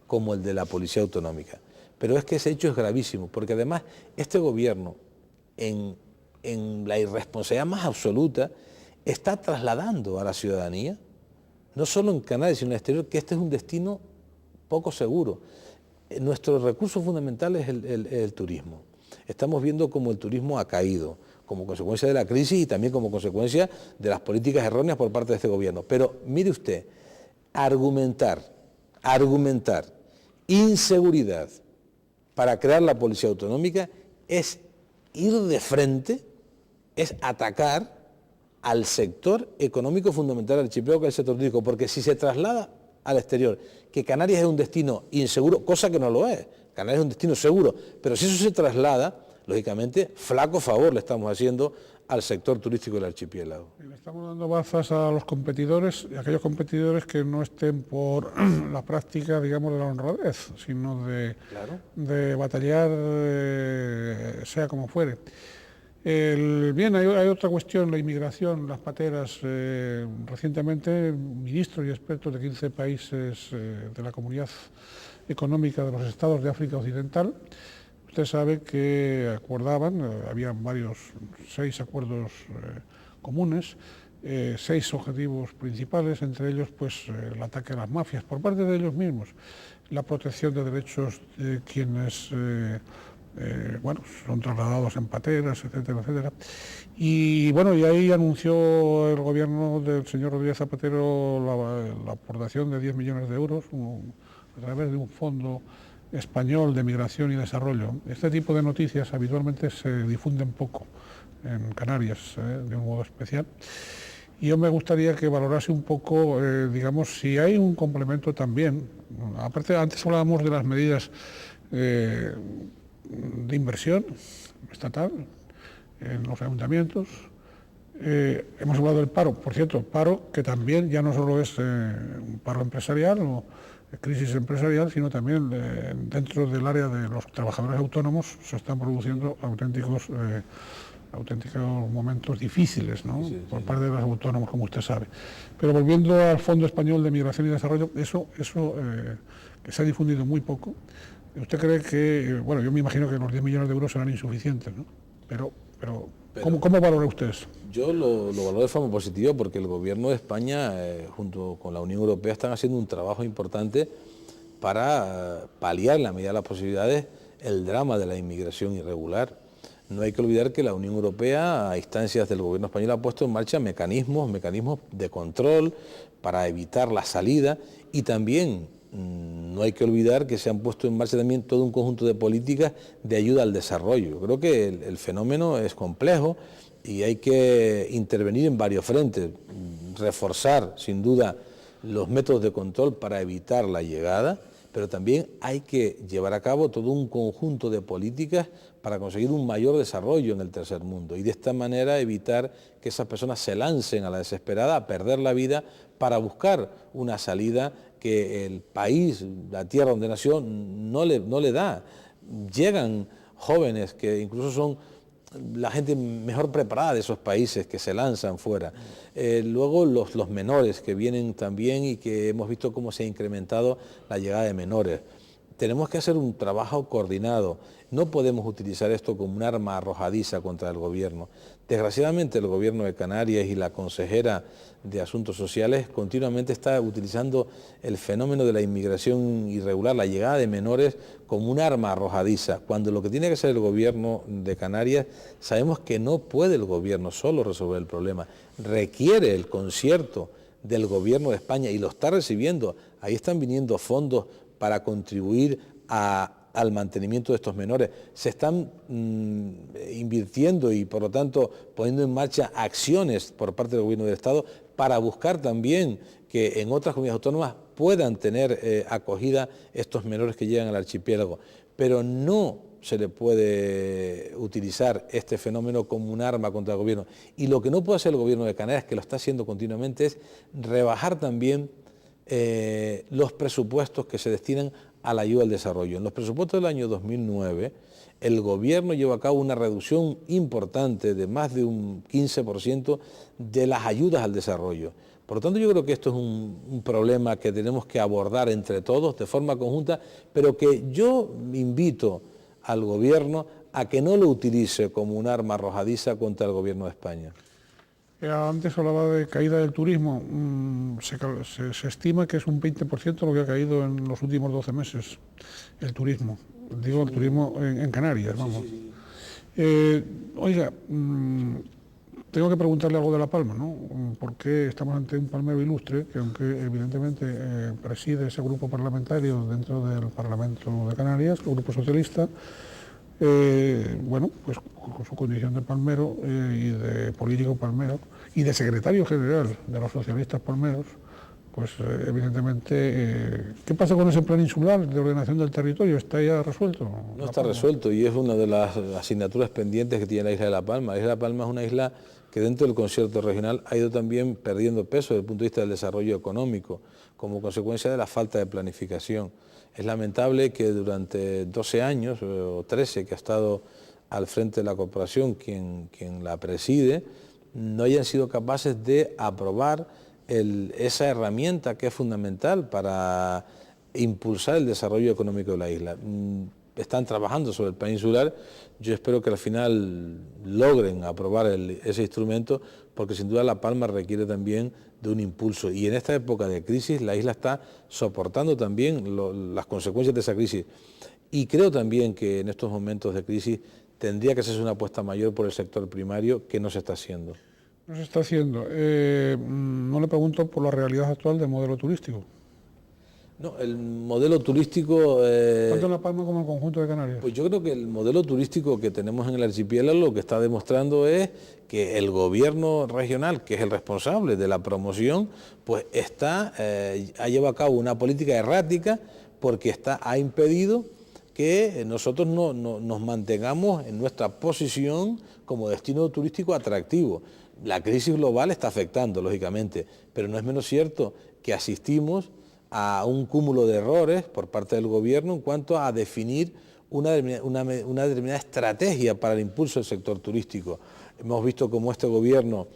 Speaker 2: como el de la policía autonómica. Pero es que ese hecho es gravísimo, porque además este gobierno, en la irresponsabilidad más absoluta, está trasladando a la ciudadanía, no solo en Canarias, sino en el exterior, que este es un destino poco seguro. Nuestro recurso fundamental es el turismo. Estamos viendo cómo el turismo ha caído, como consecuencia de la crisis y también como consecuencia de las políticas erróneas por parte de este gobierno. Pero mire usted, argumentar inseguridad para crear la policía autonómica es ir de frente, es atacar al sector económico fundamental del archipiélago, que es el sector turístico, porque si se traslada al exterior que Canarias es un destino inseguro, cosa que no lo es, Canarias es un destino seguro, pero si eso se traslada, lógicamente, flaco favor le estamos haciendo al sector turístico del archipiélago.
Speaker 1: Le estamos dando bazas a los competidores, y a aquellos competidores que no estén por la práctica, digamos, de la honradez, sino de batallar, sea como fuere. Bien, hay otra cuestión, la inmigración, las pateras. Recientemente, ministros y expertos de 15 países de la Comunidad Económica de los Estados de África Occidental, usted sabe que acordaban, habían 6 acuerdos comunes, 6 objetivos principales, entre ellos pues el ataque a las mafias por parte de ellos mismos, la protección de derechos de quienes son trasladados en pateras, etcétera, etcétera. Y bueno, y ahí anunció el gobierno del señor Rodríguez Zapatero la aportación de 10 millones de euros a través de un fondo español de migración y desarrollo. Este tipo de noticias habitualmente se difunden poco en Canarias, de un modo especial. Y yo me gustaría que valorase un poco, digamos, si hay un complemento también. Aparte, antes hablábamos de las medidas de inversión estatal en los ayuntamientos. Hemos hablado del paro, por cierto, paro que también ya no solo es un paro empresarial o crisis empresarial, sino también dentro del área de los trabajadores autónomos se están produciendo auténticos momentos difíciles, ¿no? Por parte de los autónomos, como usted sabe. Pero volviendo al Fondo Español de Migración y Desarrollo, eso que se ha difundido muy poco. ¿Usted cree que, bueno, yo me imagino que los 10 millones de euros serán insuficientes, ¿no? Pero ¿cómo valora usted eso?
Speaker 2: Yo lo valoro de forma positiva porque el gobierno de España, junto con la Unión Europea, están haciendo un trabajo importante para paliar, en la medida de las posibilidades, el drama de la inmigración irregular. No hay que olvidar que la Unión Europea, a instancias del gobierno español, ha puesto en marcha mecanismos de control para evitar la salida, y también no hay que olvidar que se han puesto en marcha también todo un conjunto de políticas de ayuda al desarrollo. Creo que el fenómeno es complejo y hay que intervenir en varios frentes, reforzar sin duda los métodos de control para evitar la llegada, pero también hay que llevar a cabo todo un conjunto de políticas para conseguir un mayor desarrollo en el tercer mundo y de esta manera evitar que esas personas se lancen a la desesperada a perder la vida para buscar una salida que el país, la tierra donde nació, no le da. Llegan jóvenes que incluso son la gente mejor preparada de esos países que se lanzan fuera. Luego los menores que vienen también y que hemos visto cómo se ha incrementado la llegada de menores. Tenemos que hacer un trabajo coordinado. No podemos utilizar esto como un arma arrojadiza contra el gobierno. Desgraciadamente el gobierno de Canarias y la consejera de Asuntos Sociales continuamente está utilizando el fenómeno de la inmigración irregular, la llegada de menores, como un arma arrojadiza, cuando lo que tiene que hacer el gobierno de Canarias, sabemos que no puede el gobierno solo resolver el problema, requiere el concierto del gobierno de España y lo está recibiendo. Ahí están viniendo fondos para contribuir al mantenimiento de estos menores. Se están invirtiendo y por lo tanto poniendo en marcha acciones por parte del gobierno del Estado para buscar también que en otras comunidades autónomas puedan tener acogida estos menores que llegan al archipiélago. Pero no se le puede utilizar este fenómeno como un arma contra el gobierno. Y lo que no puede hacer el gobierno de Canarias, que lo está haciendo continuamente, es rebajar también los presupuestos que se destinan a la ayuda al desarrollo. En los presupuestos del año 2009, el gobierno llevó a cabo una reducción importante de más de un 15% de las ayudas al desarrollo. Por lo tanto, yo creo que esto es un problema que tenemos que abordar entre todos de forma conjunta, pero que yo invito al gobierno a que no lo utilice como un arma arrojadiza contra el gobierno de España.
Speaker 1: Antes hablaba de caída del turismo. Se estima que es un 20% lo que ha caído en los últimos 12 meses, el turismo. Digo, el turismo en Canarias, vamos. Oiga, tengo que preguntarle algo de La Palma, ¿no? Porque estamos ante un palmero ilustre que, aunque evidentemente preside ese grupo parlamentario dentro del Parlamento de Canarias, el Grupo Socialista, bueno, pues con su condición de palmero y de político palmero y de secretario general de los socialistas palmeros, pues evidentemente, ¿qué pasa con ese plan insular de ordenación del territorio? ¿Está ya resuelto?
Speaker 2: No está resuelto y es una de las asignaturas pendientes que tiene la isla de La Palma. La isla de La Palma es una isla que dentro del concierto regional ha ido también perdiendo peso desde el punto de vista del desarrollo económico, como consecuencia de la falta de planificación. Es lamentable que durante 12 años o 13 que ha estado al frente de la corporación quien la preside, no hayan sido capaces de aprobar esa herramienta que es fundamental para impulsar el desarrollo económico de la isla. Están trabajando sobre el plan insular, yo espero que al final logren aprobar ese instrumento, porque sin duda La Palma requiere también de un impulso. Y en esta época de crisis la isla está soportando también las consecuencias de esa crisis. Y creo también que en estos momentos de crisis tendría que hacerse una apuesta mayor por el sector primario, que no se está haciendo.
Speaker 1: No se está haciendo. No le pregunto por la realidad actual del modelo turístico.
Speaker 2: No, el modelo turístico...
Speaker 1: tanto en La Palma como en el conjunto de Canarias.
Speaker 2: Pues yo creo que el modelo turístico que tenemos en el archipiélago lo que está demostrando es que el gobierno regional, que es el responsable de la promoción, pues ha llevado a cabo una política errática porque ha impedido que nosotros nos mantengamos en nuestra posición como destino turístico atractivo. La crisis global está afectando, lógicamente, pero no es menos cierto que asistimos a un cúmulo de errores por parte del gobierno en cuanto a definir una determinada estrategia para el impulso del sector turístico. Hemos visto cómo este gobierno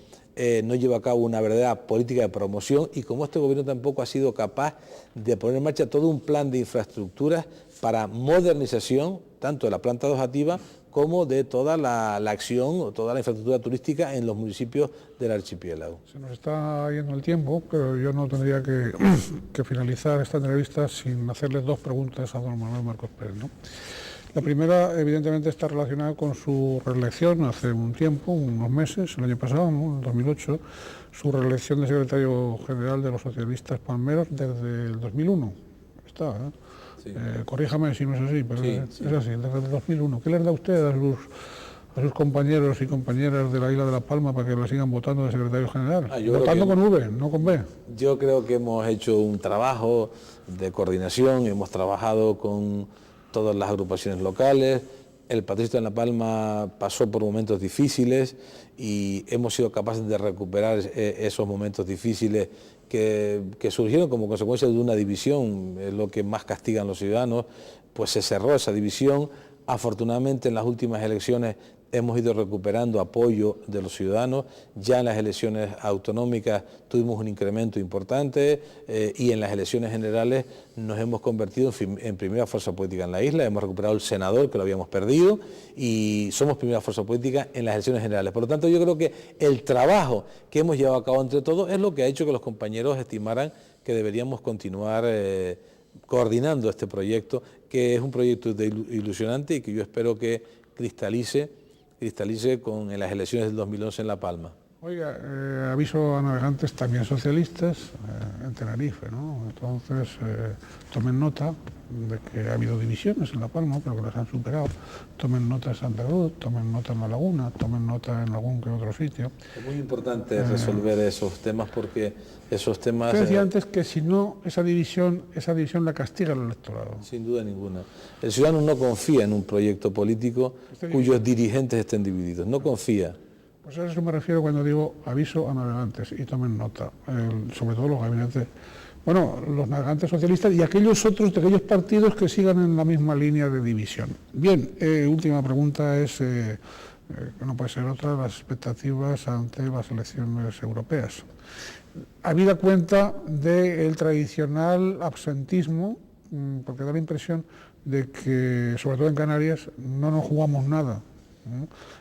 Speaker 2: no lleva a cabo una verdadera política de promoción y cómo este gobierno tampoco ha sido capaz de poner en marcha todo un plan de infraestructuras para modernización tanto de la planta alojativa como de toda la acción o toda la infraestructura turística en los municipios del archipiélago.
Speaker 1: Se nos está yendo el tiempo, pero yo no tendría que finalizar esta entrevista sin hacerle dos preguntas a don Manuel Marcos Pérez, ¿no? La primera, evidentemente, está relacionada con su reelección hace un tiempo, unos meses, el año pasado, ¿no? En 2008, su reelección de secretario general de los socialistas palmeros desde el 2001. Está, ¿eh? Sí. Corríjame si no es así, pero sí, es así, desde el 2001. ¿Qué les da usted a sus compañeros y compañeras de la Isla de La Palma para que la sigan votando de secretario general? Votando con V, no con B.
Speaker 2: Yo creo que hemos hecho un trabajo de coordinación, hemos trabajado con todas las agrupaciones locales. El Patriotismo en La Palma pasó por momentos difíciles y hemos sido capaces de recuperar esos momentos difíciles que surgieron como consecuencia de una división, es lo que más castigan los ciudadanos, pues se cerró esa división. Afortunadamente en las últimas elecciones hemos ido recuperando apoyo de los ciudadanos, ya en las elecciones autonómicas tuvimos un incremento importante y en las elecciones generales nos hemos convertido en primera fuerza política en la isla, hemos recuperado el senador que lo habíamos perdido y somos primera fuerza política en las elecciones generales. Por lo tanto, yo creo que el trabajo que hemos llevado a cabo entre todos es lo que ha hecho que los compañeros estimaran que deberíamos continuar coordinando este proyecto, que es un proyecto ilusionante y que yo espero que cristalice en las elecciones del 2011 en La Palma.
Speaker 1: Oiga, aviso a navegantes también socialistas en Tenerife, ¿no? Entonces, tomen nota de que ha habido divisiones en La Palma, pero que las han superado. Tomen nota en Santa Cruz, tomen nota en La Laguna, tomen nota en algún que otro sitio.
Speaker 2: Es muy importante resolver esos temas porque esos temas...
Speaker 1: Usted decía antes que si no, esa división la castiga el electorado.
Speaker 2: Sin duda ninguna. El ciudadano no confía en un proyecto político cuyos dirigentes estén divididos, no confía.
Speaker 1: Pues a eso me refiero cuando digo aviso a navegantes y tomen nota, sobre todo los gabinetes, bueno, los navegantes socialistas y aquellos otros de aquellos partidos que sigan en la misma línea de división. Bien, última pregunta es, que no puede ser otra, las expectativas ante las elecciones europeas. Habida cuenta del tradicional absentismo, porque da la impresión de que, sobre todo en Canarias, no nos jugamos nada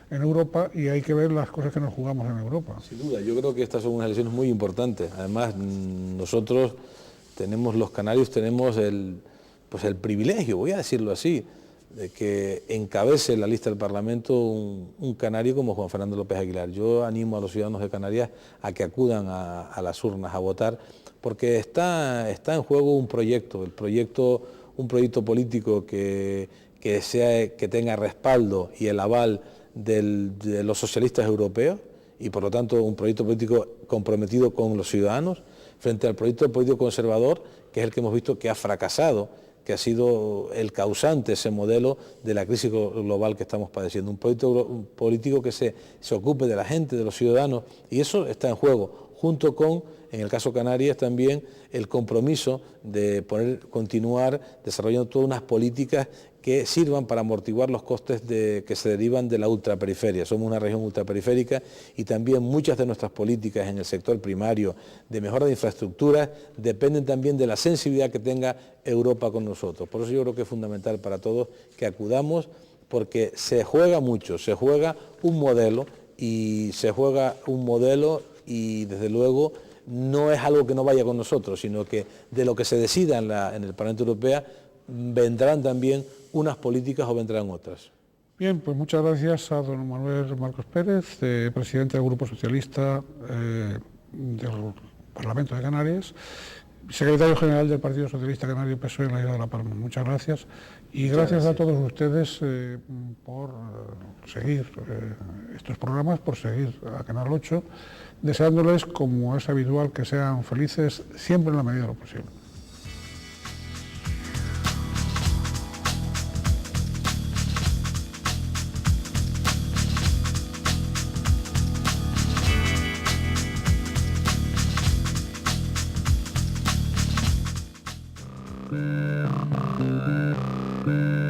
Speaker 1: en Europa y hay que ver las cosas que nos jugamos en Europa.
Speaker 2: Sin duda, yo creo que estas son unas elecciones muy importantes. Además, nosotros los canarios tenemos el privilegio, voy a decirlo así, de que encabece la lista del Parlamento un canario como Juan Fernando López Aguilar. Yo animo a los ciudadanos de Canarias a que acudan a las urnas a votar, porque está en juego un proyecto político que tenga respaldo y el aval de los socialistas europeos y por lo tanto un proyecto político comprometido con los ciudadanos frente al proyecto político conservador, que es el que hemos visto que ha fracasado, que ha sido el causante, ese modelo de la crisis global que estamos padeciendo. Un proyecto político que se ocupe de la gente, de los ciudadanos, y eso está en juego, junto con, en el caso Canarias también, el compromiso de continuar desarrollando todas unas políticas que sirvan para amortiguar los costes que se derivan de la ultraperiferia. Somos una región ultraperiférica y también muchas de nuestras políticas en el sector primario de mejora de infraestructuras dependen también de la sensibilidad que tenga Europa con nosotros. Por eso yo creo que es fundamental para todos que acudamos, porque se juega mucho, se juega un modelo y desde luego no es algo que no vaya con nosotros, sino que de lo que se decida en el Parlamento Europeo vendrán también unas políticas o vendrán otras.
Speaker 1: Bien, pues muchas gracias a don Manuel Marcos Pérez, presidente del Grupo Socialista del Parlamento de Canarias, secretario general del Partido Socialista Canario PSOE en la Isla de La Palma. Muchas gracias y gracias a todos ustedes por seguir estos programas, por seguir a Canal 8, deseándoles, como es habitual, que sean felices siempre en la medida de lo posible.
Speaker 3: Thank you.